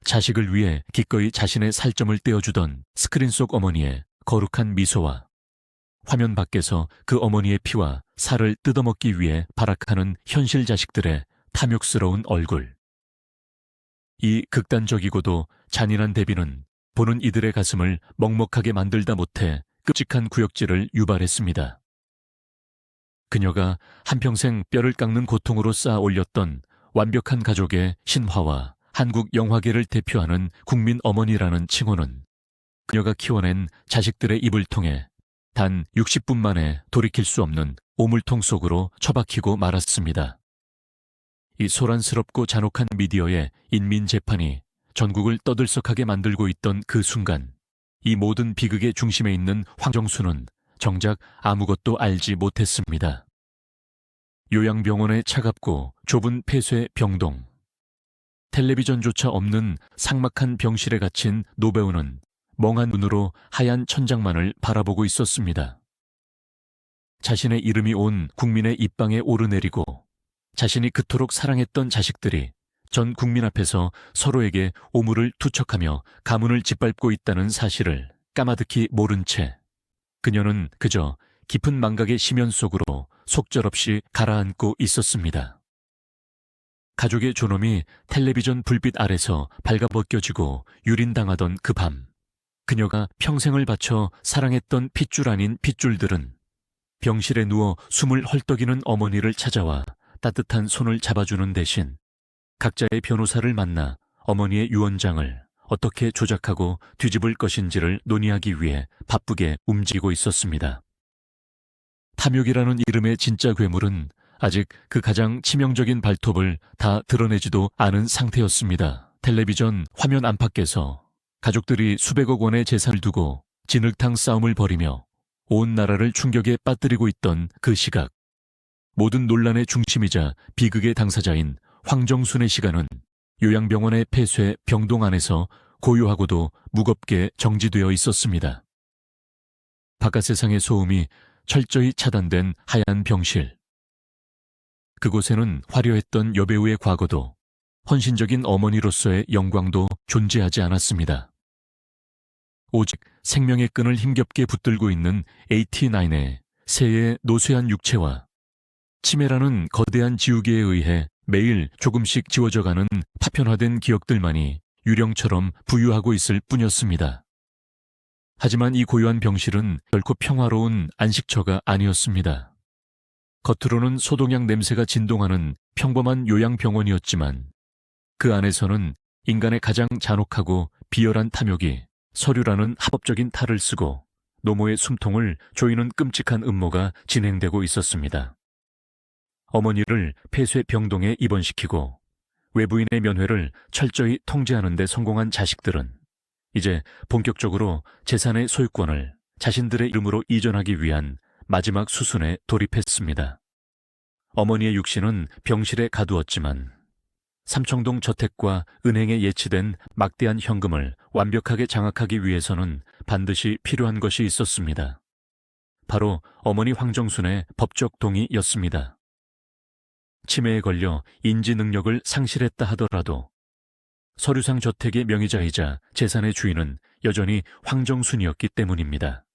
S1: 자식을 위해 기꺼이 자신의 살점을 떼어주던 스크린 속 어머니의 거룩한 미소와 화면 밖에서 그 어머니의 피와 살을 뜯어먹기 위해 발악하는 현실 자식들의 탐욕스러운 얼굴. 이 극단적이고도 잔인한 대비는 보는 이들의 가슴을 먹먹하게 만들다 못해 끔찍한 구역질을 유발했습니다. 그녀가 한평생 뼈를 깎는 고통으로 쌓아 올렸던 완벽한 가족의 신화와 한국 영화계를 대표하는 국민 어머니라는 칭호는 그녀가 키워낸 자식들의 입을 통해 단 60분 만에 돌이킬 수 없는 오물통 속으로 처박히고 말았습니다. 이 소란스럽고 잔혹한 미디어의 인민 재판이 전국을 떠들썩하게 만들고 있던 그 순간, 이 모든 비극의 중심에 있는 황정수는 정작 아무것도 알지 못했습니다. 요양병원의 차갑고 좁은 폐쇄 병동, 텔레비전조차 없는 삭막한 병실에 갇힌 노배우는 멍한 눈으로 하얀 천장만을 바라보고 있었습니다. 자신의 이름이 온 국민의 입방에 오르내리고 자신이 그토록 사랑했던 자식들이 전 국민 앞에서 서로에게 오물을 투척하며 가문을 짓밟고 있다는 사실을 까마득히 모른 채 그녀는 그저 깊은 망각의 심연 속으로 속절없이 가라앉고 있었습니다. 가족의 존엄이 텔레비전 불빛 아래서 발가벗겨지고 유린당하던 그 밤, 그녀가 평생을 바쳐 사랑했던 핏줄 아닌 핏줄들은 병실에 누워 숨을 헐떡이는 어머니를 찾아와 따뜻한 손을 잡아주는 대신 각자의 변호사를 만나 어머니의 유언장을 어떻게 조작하고 뒤집을 것인지를 논의하기 위해 바쁘게 움직이고 있었습니다. 탐욕이라는 이름의 진짜 괴물은 아직 그 가장 치명적인 발톱을 다 드러내지도 않은 상태였습니다. 텔레비전 화면 안팎에서 가족들이 수백억 원의 재산을 두고 진흙탕 싸움을 벌이며 온 나라를 충격에 빠뜨리고 있던 그 시각, 모든 논란의 중심이자 비극의 당사자인 황정순의 시간은 요양병원의 폐쇄 병동 안에서 고요하고도 무겁게 정지되어 있었습니다. 바깥 세상의 소음이 철저히 차단된 하얀 병실. 그곳에는 화려했던 여배우의 과거도 헌신적인 어머니로서의 영광도 존재하지 않았습니다. 오직 생명의 끈을 힘겹게 붙들고 있는 AT9의 새의 노쇠한 육체와 치매라는 거대한 지우개에 의해 매일 조금씩 지워져가는 파편화된 기억들만이 유령처럼 부유하고 있을 뿐이었습니다. 하지만 이 고요한 병실은 결코 평화로운 안식처가 아니었습니다. 겉으로는 소독약 냄새가 진동하는 평범한 요양병원이었지만 그 안에서는 인간의 가장 잔혹하고 비열한 탐욕이 서류라는 합법적인 탈을 쓰고 노모의 숨통을 조이는 끔찍한 음모가 진행되고 있었습니다. 어머니를 폐쇄 병동에 입원시키고 외부인의 면회를 철저히 통제하는 데 성공한 자식들은 이제 본격적으로 재산의 소유권을 자신들의 이름으로 이전하기 위한 마지막 수순에 돌입했습니다. 어머니의 육신은 병실에 가두었지만 삼청동 저택과 은행에 예치된 막대한 현금을 완벽하게 장악하기 위해서는 반드시 필요한 것이 있었습니다. 바로 어머니 황정순의 법적 동의였습니다. 치매에 걸려 인지 능력을 상실했다 하더라도 서류상 저택의 명의자이자 재산의 주인은 여전히 황정순이었기 때문입니다.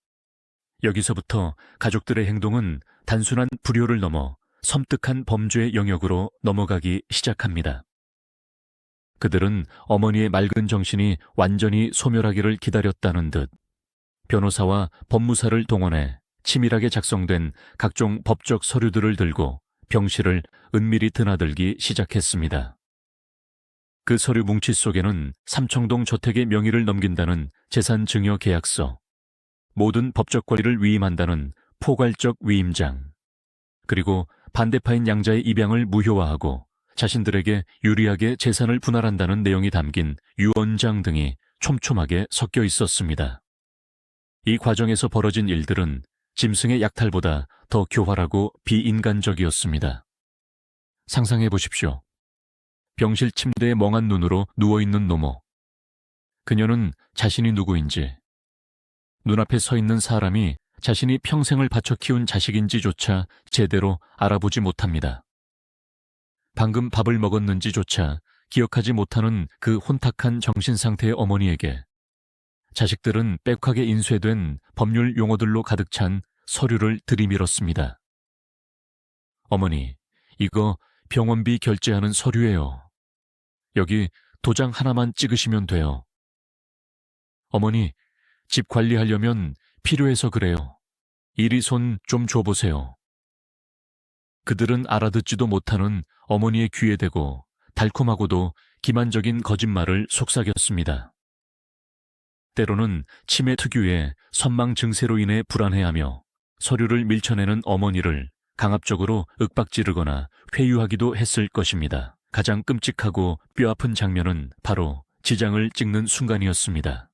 S1: 여기서부터 가족들의 행동은 단순한 불효를 넘어 섬뜩한 범죄의 영역으로 넘어가기 시작합니다. 그들은 어머니의 맑은 정신이 완전히 소멸하기를 기다렸다는 듯 변호사와 법무사를 동원해 치밀하게 작성된 각종 법적 서류들을 들고 병실을 은밀히 드나들기 시작했습니다. 그 서류 뭉치 속에는 삼청동 저택의 명의를 넘긴다는 재산증여 계약서, 모든 법적 권리를 위임한다는 포괄적 위임장, 그리고 반대파인 양자의 입양을 무효화하고 자신들에게 유리하게 재산을 분할한다는 내용이 담긴 유언장 등이 촘촘하게 섞여 있었습니다. 이 과정에서 벌어진 일들은 짐승의 약탈보다 더 교활하고 비인간적이었습니다. 상상해 보십시오. 병실 침대에 멍한 눈으로 누워있는 노모. 그녀는 자신이 누구인지, 눈앞에 서 있는 사람이 자신이 평생을 바쳐 키운 자식인지조차 제대로 알아보지 못합니다. 방금 밥을 먹었는지조차 기억하지 못하는 그 혼탁한 정신상태의 어머니에게 자식들은 빽하게 인쇄된 법률 용어들로 가득 찬 서류를 들이밀었습니다. 어머니, 이거 병원비 결제하는 서류예요. 여기 도장 하나만 찍으시면 돼요. 어머니, 집 관리하려면 필요해서 그래요. 이리 손 좀 줘보세요. 그들은 알아듣지도 못하는 어머니의 귀에 대고 달콤하고도 기만적인 거짓말을 속삭였습니다. 때로는 치매 특유의 선망 증세로 인해 불안해하며 서류를 밀쳐내는 어머니를 강압적으로 윽박지르거나 회유하기도 했을 것입니다. 가장 끔찍하고 뼈아픈 장면은 바로 지장을 찍는 순간이었습니다.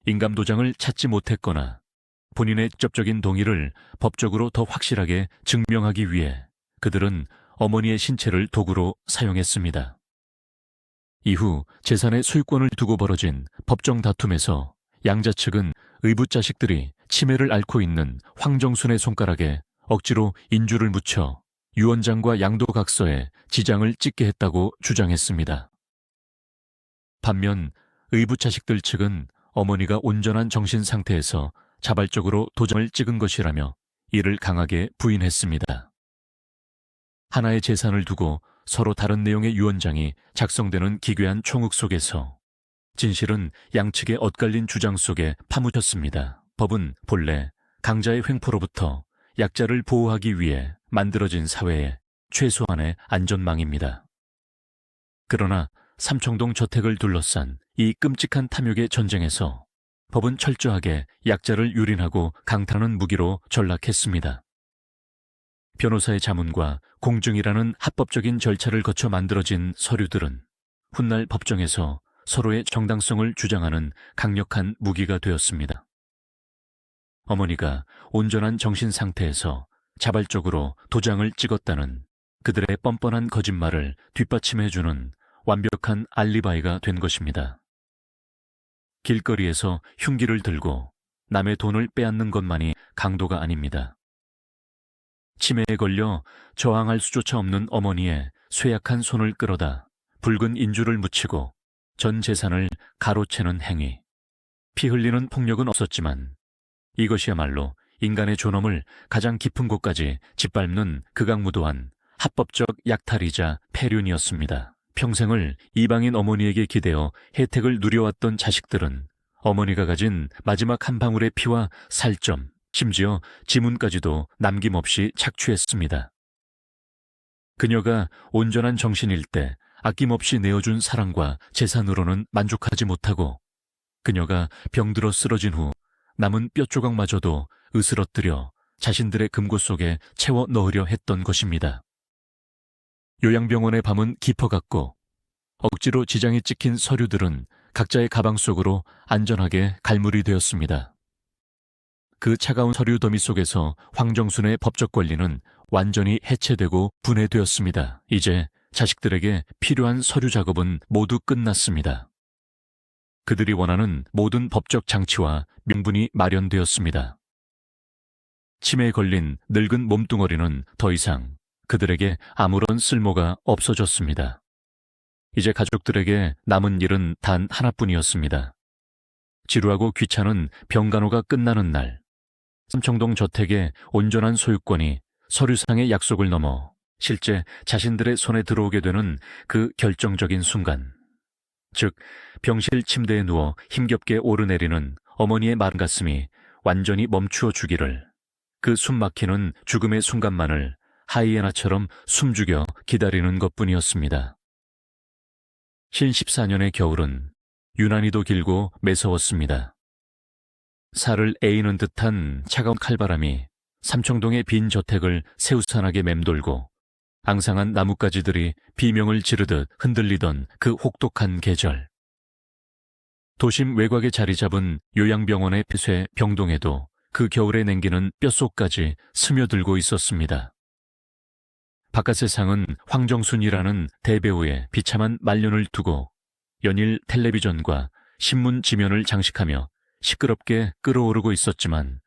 S1: 인감도장을 찾지 못했거나 본인의 직접적인 동의를 법적으로 더 확실하게 증명하기 위해 그들은 어머니의 신체를 도구로 사용했습니다. 이후 재산의 소유권을 두고 벌어진 법정 다툼에서 양자 측은 의붓자식들이 치매를 앓고 있는 황정순의 손가락에 억지로 인주를 묻혀 유언장과 양도각서에 지장을 찍게 했다고 주장했습니다. 반면 의붓자식들 측은 어머니가 온전한 정신 상태에서 자발적으로 도장을 찍은 것이라며 이를 강하게 부인했습니다. 하나의 재산을 두고 서로 다른 내용의 유언장이 작성되는 기괴한 총흙 속에서 진실은 양측의 엇갈린 주장 속에 파묻혔습니다. 법은 본래 강자의 횡포로부터 약자를 보호하기 위해 만들어진 사회의 최소한의 안전망입니다. 그러나 삼청동 저택을 둘러싼 이 끔찍한 탐욕의 전쟁에서 법은 철저하게 약자를 유린하고 강탈하는 무기로 전락했습니다. 변호사의 자문과 공증이라는 합법적인 절차를 거쳐 만들어진 서류들은 훗날 법정에서 서로의 정당성을 주장하는 강력한 무기가 되었습니다. 어머니가 온전한 정신 상태에서 자발적으로 도장을 찍었다는 그들의 뻔뻔한 거짓말을 뒷받침해주는 완벽한 알리바이가 된 것입니다. 길거리에서 흉기를 들고 남의 돈을 빼앗는 것만이 강도가 아닙니다. 치매에 걸려 저항할 수조차 없는 어머니의 쇠약한 손을 끌어다 붉은 인주를 묻히고 전 재산을 가로채는 행위. 피 흘리는 폭력은 없었지만 이것이야말로 인간의 존엄을 가장 깊은 곳까지 짓밟는 극악무도한 합법적 약탈이자 폐륜이었습니다. 평생을 이방인 어머니에게 기대어 혜택을 누려왔던 자식들은 어머니가 가진 마지막 한 방울의 피와 살점, 심지어 지문까지도 남김없이 착취했습니다. 그녀가 온전한 정신일 때 아낌없이 내어준 사랑과 재산으로는 만족하지 못하고 그녀가 병들어 쓰러진 후 남은 뼈조각마저도 으스러뜨려 자신들의 금고 속에 채워 넣으려 했던 것입니다. 요양병원의 밤은 깊어갔고 억지로 지장이 찍힌 서류들은 각자의 가방 속으로 안전하게 갈무리 되었습니다. 그 차가운 서류 더미 속에서 황정순의 법적 권리는 완전히 해체되고 분해되었습니다. 이제 자식들에게 필요한 서류 작업은 모두 끝났습니다. 그들이 원하는 모든 법적 장치와 명분이 마련되었습니다. 치매에 걸린 늙은 몸뚱어리는 더 이상 그들에게 아무런 쓸모가 없어졌습니다. 이제 가족들에게 남은 일은 단 하나뿐이었습니다. 지루하고 귀찮은 병간호가 끝나는 날, 삼청동 저택의 온전한 소유권이 서류상의 약속을 넘어 실제 자신들의 손에 들어오게 되는 그 결정적인 순간, 즉 병실 침대에 누워 힘겹게 오르내리는 어머니의 마른 가슴이 완전히 멈추어 주기를, 그 숨막히는 죽음의 순간만을 하이에나처럼 숨죽여 기다리는 것뿐이었습니다. 신 14년의 겨울은 유난히도 길고 매서웠습니다. 살을 에이는 듯한 차가운 칼바람이 삼청동의 빈 저택을 새우산하게 맴돌고 앙상한 나뭇가지들이 비명을 지르듯 흔들리던 그 혹독한 계절. 도심 외곽에 자리 잡은 요양병원의 폐쇄 병동에도 그 겨울의 냉기는 뼛속까지 스며들고 있었습니다. 바깥 세상은 황정순이라는 대배우의 비참한 말년을 두고 연일 텔레비전과 신문 지면을 장식하며 시끄럽게 끓어오르고 있었지만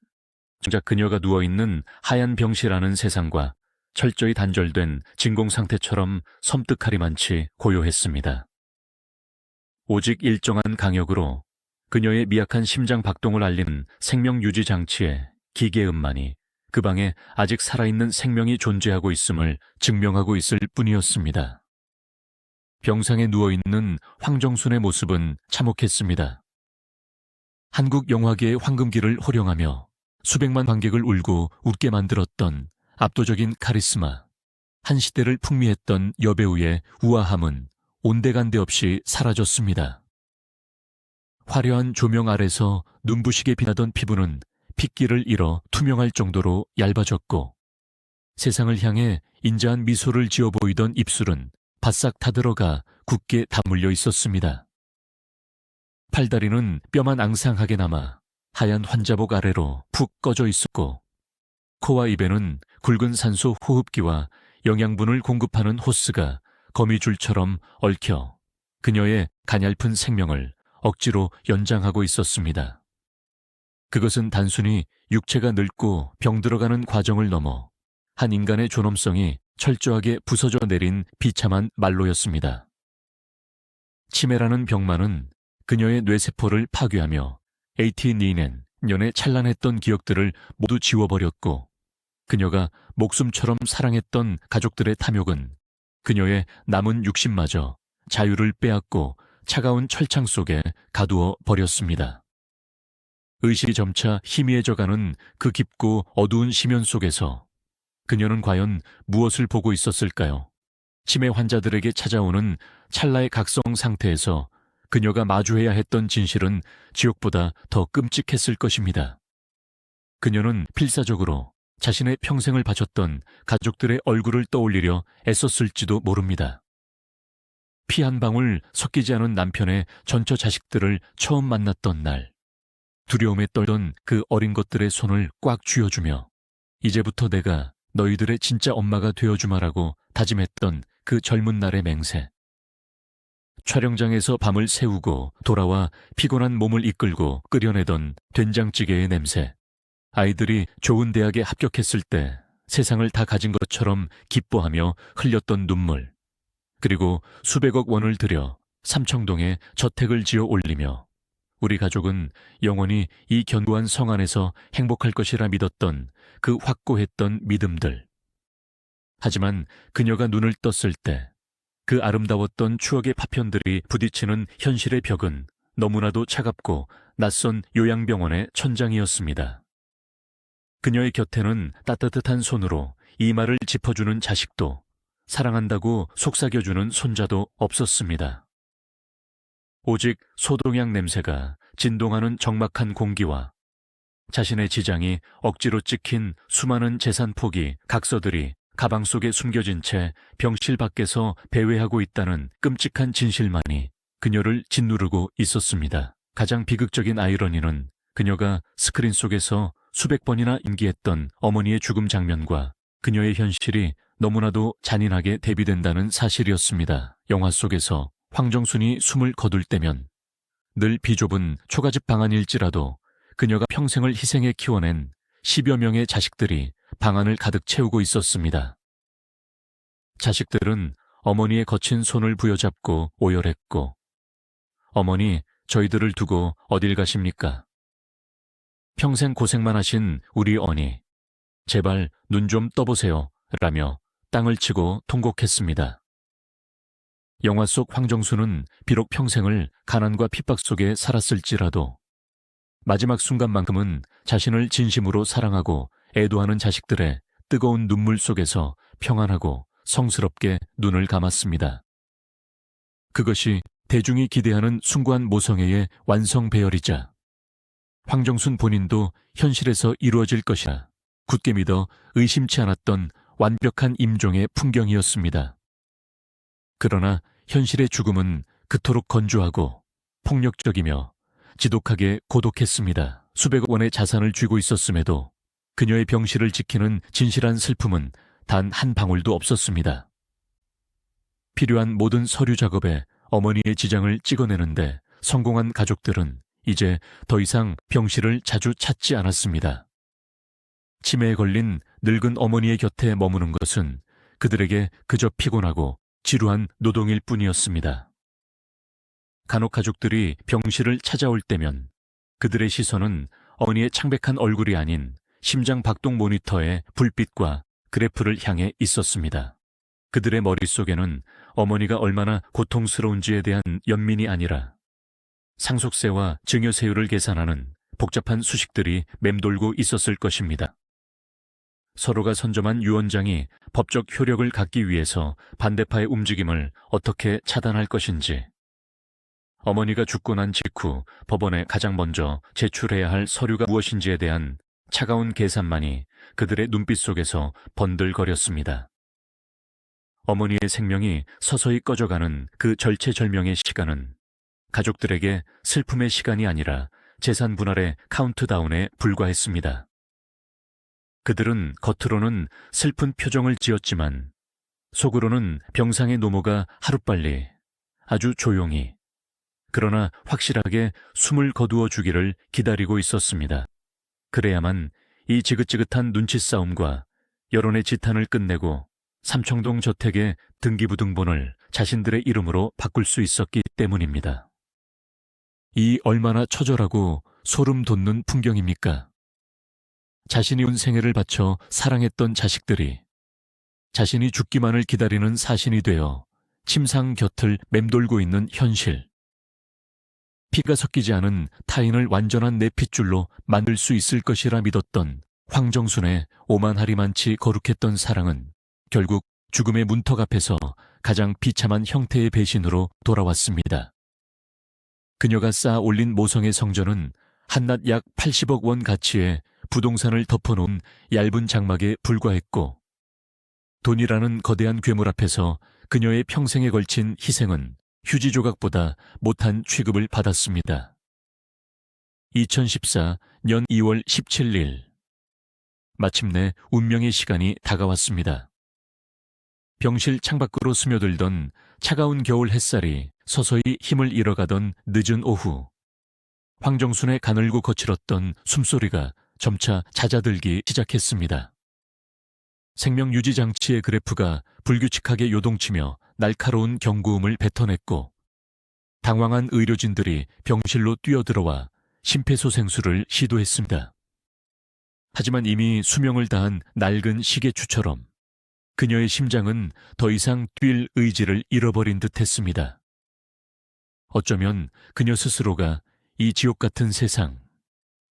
S1: 정작 그녀가 누워있는 하얀 병실하는 세상과 철저히 단절된 진공 상태처럼 섬뜩하리만치 고요했습니다. 오직 일정한 강역으로 그녀의 미약한 심장 박동을 알리는 생명유지 장치의 기계음만이 그 방에 아직 살아있는 생명이 존재하고 있음을 증명하고 있을 뿐이었습니다. 병상에 누워있는 황정순의 모습은 참혹했습니다. 한국 영화계의 황금기를 호령하며 수백만 관객을 울고 웃게 만들었던 압도적인 카리스마, 한 시대를 풍미했던 여배우의 우아함은 온데간데 없이 사라졌습니다. 화려한 조명 아래서 눈부시게 빛나던 피부는 핏기를 잃어 투명할 정도로 얇아졌고, 세상을 향해 인자한 미소를 지어 보이던 입술은 바싹 타들어가 굳게 다물려 있었습니다. 팔다리는 뼈만 앙상하게 남아 하얀 환자복 아래로 푹 꺼져 있었고, 코와 입에는 굵은 산소 호흡기와 영양분을 공급하는 호스가 거미줄처럼 얽혀 그녀의 가냘픈 생명을 억지로 연장하고 있었습니다. 그것은 단순히 육체가 늙고 병들어가는 과정을 넘어 한 인간의 존엄성이 철저하게 부서져 내린 비참한 말로였습니다. 치매라는 병만은 그녀의 뇌세포를 파괴하며 AT&E는 년에 찬란했던 기억들을 모두 지워버렸고, 그녀가 목숨처럼 사랑했던 가족들의 탐욕은 그녀의 남은 육신마저 자유를 빼앗고 차가운 철창 속에 가두어 버렸습니다. 의식이 점차 희미해져가는 그 깊고 어두운 심연 속에서 그녀는 과연 무엇을 보고 있었을까요? 치매 환자들에게 찾아오는 찰나의 각성 상태에서 그녀가 마주해야 했던 진실은 지옥보다 더 끔찍했을 것입니다. 그녀는 필사적으로 자신의 평생을 바쳤던 가족들의 얼굴을 떠올리려 애썼을지도 모릅니다. 피 한 방울 섞이지 않은 남편의 전처 자식들을 처음 만났던 날, 두려움에 떨던 그 어린 것들의 손을 꽉 쥐어주며 이제부터 내가 너희들의 진짜 엄마가 되어주마라고 다짐했던 그 젊은 날의 맹세. 촬영장에서 밤을 새우고 돌아와 피곤한 몸을 이끌고 끓여내던 된장찌개의 냄새. 아이들이 좋은 대학에 합격했을 때 세상을 다 가진 것처럼 기뻐하며 흘렸던 눈물. 그리고 수백억 원을 들여 삼청동에 저택을 지어 올리며 우리 가족은 영원히 이 견고한 성 안에서 행복할 것이라 믿었던 그 확고했던 믿음들. 하지만 그녀가 눈을 떴을 때 그 아름다웠던 추억의 파편들이 부딪히는 현실의 벽은 너무나도 차갑고 낯선 요양병원의 천장이었습니다. 그녀의 곁에는 따뜻한 손으로 이마를 짚어주는 자식도, 사랑한다고 속삭여주는 손자도 없었습니다. 오직 소독약 냄새가 진동하는 적막한 공기와 자신의 지장이 억지로 찍힌 수많은 재산 포기, 각서들이 가방 속에 숨겨진 채 병실 밖에서 배회하고 있다는 끔찍한 진실만이 그녀를 짓누르고 있었습니다. 가장 비극적인 아이러니는 그녀가 스크린 속에서 수백 번이나 임기했던 어머니의 죽음 장면과 그녀의 현실이 너무나도 잔인하게 대비된다는 사실이었습니다. 영화 속에서 황정순이 숨을 거둘 때면 늘 비좁은 초가집 방안일지라도 그녀가 평생을 희생해 키워낸 10여 명의 자식들이 방안을 가득 채우고 있었습니다. 자식들은 어머니의 거친 손을 부여잡고 오열했고, 어머니, 저희들을 두고 어딜 가십니까? 평생 고생만 하신 우리 언니, 제발 눈 좀 떠보세요 라며 땅을 치고 통곡했습니다. 영화 속 황정수는 비록 평생을 가난과 핍박 속에 살았을지라도 마지막 순간만큼은 자신을 진심으로 사랑하고 애도하는 자식들의 뜨거운 눈물 속에서 평안하고 성스럽게 눈을 감았습니다. 그것이 대중이 기대하는 숭고한 모성애의 완성 배열이자 황정순 본인도 현실에서 이루어질 것이라 굳게 믿어 의심치 않았던 완벽한 임종의 풍경이었습니다. 그러나 현실의 죽음은 그토록 건조하고 폭력적이며 지독하게 고독했습니다. 수백억 원의 자산을 쥐고 있었음에도 그녀의 병실을 지키는 진실한 슬픔은 단 한 방울도 없었습니다. 필요한 모든 서류 작업에 어머니의 지장을 찍어내는데 성공한 가족들은 이제 더 이상 병실을 자주 찾지 않았습니다. 치매에 걸린 늙은 어머니의 곁에 머무는 것은 그들에게 그저 피곤하고 지루한 노동일 뿐이었습니다. 간혹 가족들이 병실을 찾아올 때면 그들의 시선은 어머니의 창백한 얼굴이 아닌 심장 박동 모니터의 불빛과 그래프를 향해 있었습니다. 그들의 머릿속에는 어머니가 얼마나 고통스러운지에 대한 연민이 아니라 상속세와 증여세율을 계산하는 복잡한 수식들이 맴돌고 있었을 것입니다. 서로가 선점한 유언장이 법적 효력을 갖기 위해서 반대파의 움직임을 어떻게 차단할 것인지, 어머니가 죽고 난 직후 법원에 가장 먼저 제출해야 할 서류가 무엇인지에 대한 차가운 계산만이 그들의 눈빛 속에서 번들거렸습니다. 어머니의 생명이 서서히 꺼져가는 그 절체절명의 시간은 가족들에게 슬픔의 시간이 아니라 재산 분할의 카운트다운에 불과했습니다. 그들은 겉으로는 슬픈 표정을 지었지만 속으로는 병상의 노모가 하루빨리, 아주 조용히, 그러나 확실하게 숨을 거두어 주기를 기다리고 있었습니다. 그래야만 이 지긋지긋한 눈치 싸움과 여론의 지탄을 끝내고 삼청동 저택의 등기부등본을 자신들의 이름으로 바꿀 수 있었기 때문입니다. 이 얼마나 처절하고 소름 돋는 풍경입니까? 자신이 온 생애를 바쳐 사랑했던 자식들이 자신이 죽기만을 기다리는 사신이 되어 침상 곁을 맴돌고 있는 현실. 피가 섞이지 않은 타인을 완전한 내 핏줄로 만들 수 있을 것이라 믿었던 황정순의 오만하리만치 거룩했던 사랑은 결국 죽음의 문턱 앞에서 가장 비참한 형태의 배신으로 돌아왔습니다. 그녀가 쌓아 올린 모성의 성전은 한낱 약 80억 원 가치의 부동산을 덮어놓은 얇은 장막에 불과했고, 돈이라는 거대한 괴물 앞에서 그녀의 평생에 걸친 희생은 휴지 조각보다 못한 취급을 받았습니다. 2014년 2월 17일, 마침내 운명의 시간이 다가왔습니다. 병실 창밖으로 스며들던 차가운 겨울 햇살이 서서히 힘을 잃어가던 늦은 오후, 황정순의 가늘고 거칠었던 숨소리가 점차 잦아들기 시작했습니다. 생명 유지 장치의 그래프가 불규칙하게 요동치며 날카로운 경고음을 뱉어냈고, 당황한 의료진들이 병실로 뛰어들어와 심폐소생술을 시도했습니다. 하지만 이미 수명을 다한 낡은 시계추처럼 그녀의 심장은 더 이상 뛸 의지를 잃어버린 듯했습니다. 어쩌면 그녀 스스로가 이 지옥 같은 세상,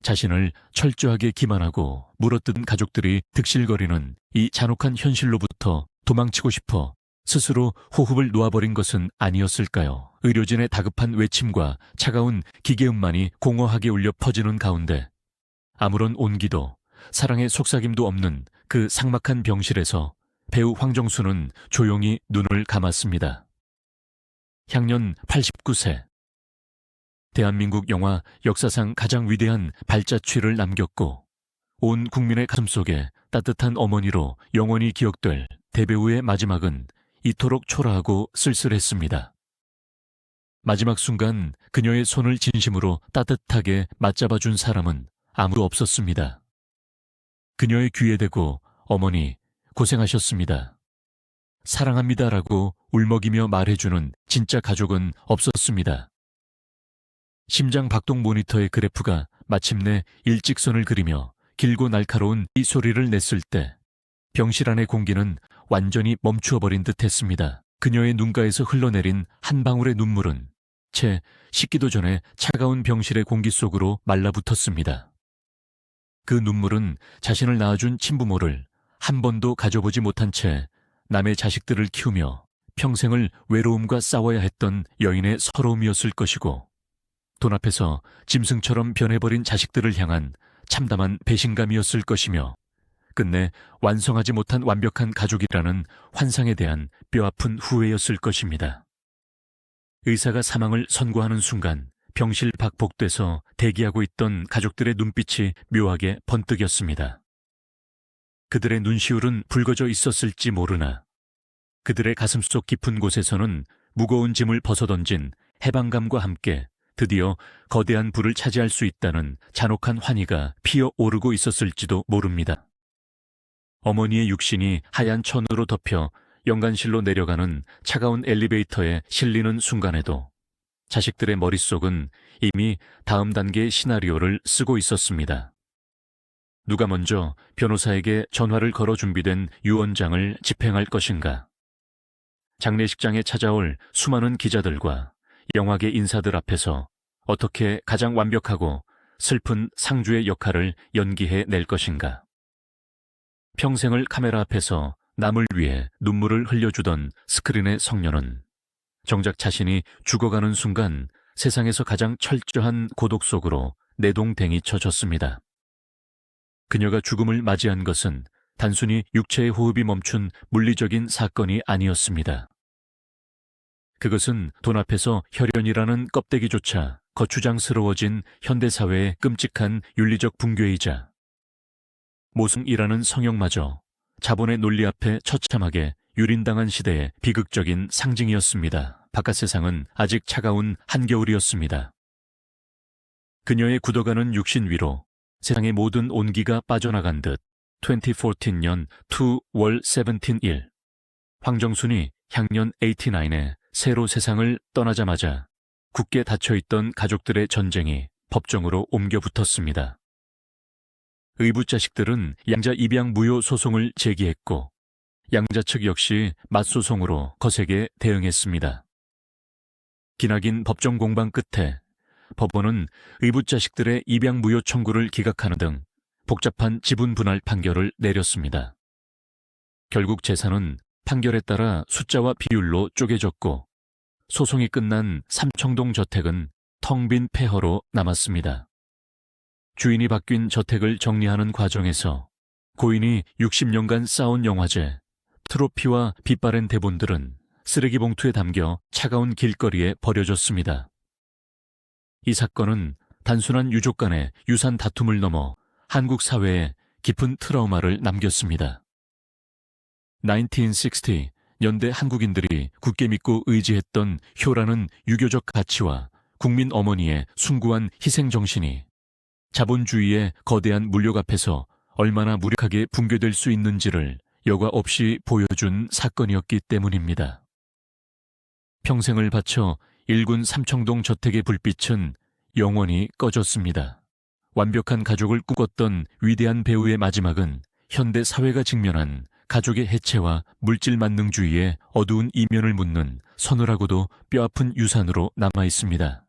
S1: 자신을 철저하게 기만하고 물어뜯은 가족들이 득실거리는 이 잔혹한 현실로부터 도망치고 싶어 스스로 호흡을 놓아버린 것은 아니었을까요? 의료진의 다급한 외침과 차가운 기계음만이 공허하게 울려 퍼지는 가운데 아무런 온기도 사랑의 속삭임도 없는 그 삭막한 병실에서 배우 황정순은 조용히 눈을 감았습니다. 향년 89세. 대한민국 영화 역사상 가장 위대한 발자취를 남겼고 온 국민의 가슴속에 따뜻한 어머니로 영원히 기억될 대배우의 마지막은 이토록 초라하고 쓸쓸했습니다. 마지막 순간 그녀의 손을 진심으로 따뜻하게 맞잡아준 사람은 아무도 없었습니다. 그녀의 귀에 대고 어머니 고생하셨습니다. 사랑합니다라고 울먹이며 말해주는 진짜 가족은 없었습니다. 심장 박동 모니터의 그래프가 마침내 일직선을 그리며 길고 날카로운 이 소리를 냈을 때 병실 안의 공기는 완전히 멈추어버린 듯했습니다. 그녀의 눈가에서 흘러내린 한 방울의 눈물은 채 식기도 전에 차가운 병실의 공기 속으로 말라붙었습니다. 그 눈물은 자신을 낳아준 친부모를 한 번도 가져보지 못한 채 남의 자식들을 키우며 평생을 외로움과 싸워야 했던 여인의 서러움이었을 것이고, 돈 앞에서 짐승처럼 변해버린 자식들을 향한 참담한 배신감이었을 것이며, 끝내 완성하지 못한 완벽한 가족이라는 환상에 대한 뼈아픈 후회였을 것입니다. 의사가 사망을 선고하는 순간 병실 밖 복도에서 대기하고 있던 가족들의 눈빛이 묘하게 번뜩였습니다. 그들의 눈시울은 붉어져 있었을지 모르나 그들의 가슴속 깊은 곳에서는 무거운 짐을 벗어던진 해방감과 함께 드디어 거대한 부를 차지할 수 있다는 잔혹한 환희가 피어오르고 있었을지도 모릅니다. 어머니의 육신이 하얀 천으로 덮여 연간실로 내려가는 차가운 엘리베이터에 실리는 순간에도 자식들의 머릿속은 이미 다음 단계의 시나리오를 쓰고 있었습니다. 누가 먼저 변호사에게 전화를 걸어 준비된 유언장을 집행할 것인가? 장례식장에 찾아올 수많은 기자들과 영화계 인사들 앞에서 어떻게 가장 완벽하고 슬픈 상주의 역할을 연기해 낼 것인가? 평생을 카메라 앞에서 남을 위해 눈물을 흘려주던 스크린의 성녀는 정작 자신이 죽어가는 순간 세상에서 가장 철저한 고독 속으로 내동댕이 쳐졌습니다. 그녀가 죽음을 맞이한 것은 단순히 육체의 호흡이 멈춘 물리적인 사건이 아니었습니다. 그것은 돈 앞에서 혈연이라는 껍데기조차 거추장스러워진 현대사회의 끔찍한 윤리적 붕괴이자 모성이라는 성형마저 자본의 논리 앞에 처참하게 유린당한 시대의 비극적인 상징이었습니다. 바깥 세상은 아직 차가운 한겨울이었습니다. 그녀의 굳어가는 육신 위로 세상의 모든 온기가 빠져나간 듯 2014년 2월 17일 황정순이 향년 89에 새로 세상을 떠나자마자 굳게 닫혀있던 가족들의 전쟁이 법정으로 옮겨 붙었습니다. 의붓 자식들은 양자 입양 무효 소송을 제기했고 양자 측 역시 맞소송으로 거세게 대응했습니다. 기나긴 법정 공방 끝에 법원은 의붓 자식들의 입양 무효 청구를 기각하는 등 복잡한 지분 분할 판결을 내렸습니다. 결국 재산은 판결에 따라 숫자와 비율로 쪼개졌고 소송이 끝난 삼청동 저택은 텅 빈 폐허로 남았습니다. 주인이 바뀐 저택을 정리하는 과정에서 고인이 60년간 쌓은 영화제, 트로피와 빛바랜 대본들은 쓰레기 봉투에 담겨 차가운 길거리에 버려졌습니다. 이 사건은 단순한 유족 간의 유산 다툼을 넘어 한국 사회에 깊은 트라우마를 남겼습니다. 1960 연대 한국인들이 굳게 믿고 의지했던 효라는 유교적 가치와 국민 어머니의 숭고한 희생정신이 자본주의의 거대한 물욕 앞에서 얼마나 무력하게 붕괴될 수 있는지를 여과 없이 보여준 사건이었기 때문입니다. 평생을 바쳐 일군 삼청동 저택의 불빛은 영원히 꺼졌습니다. 완벽한 가족을 꿈꿨던 위대한 배우의 마지막은 현대 사회가 직면한 가족의 해체와 물질 만능주의의 어두운 이면을 묻는 서늘하고도 뼈아픈 유산으로 남아 있습니다.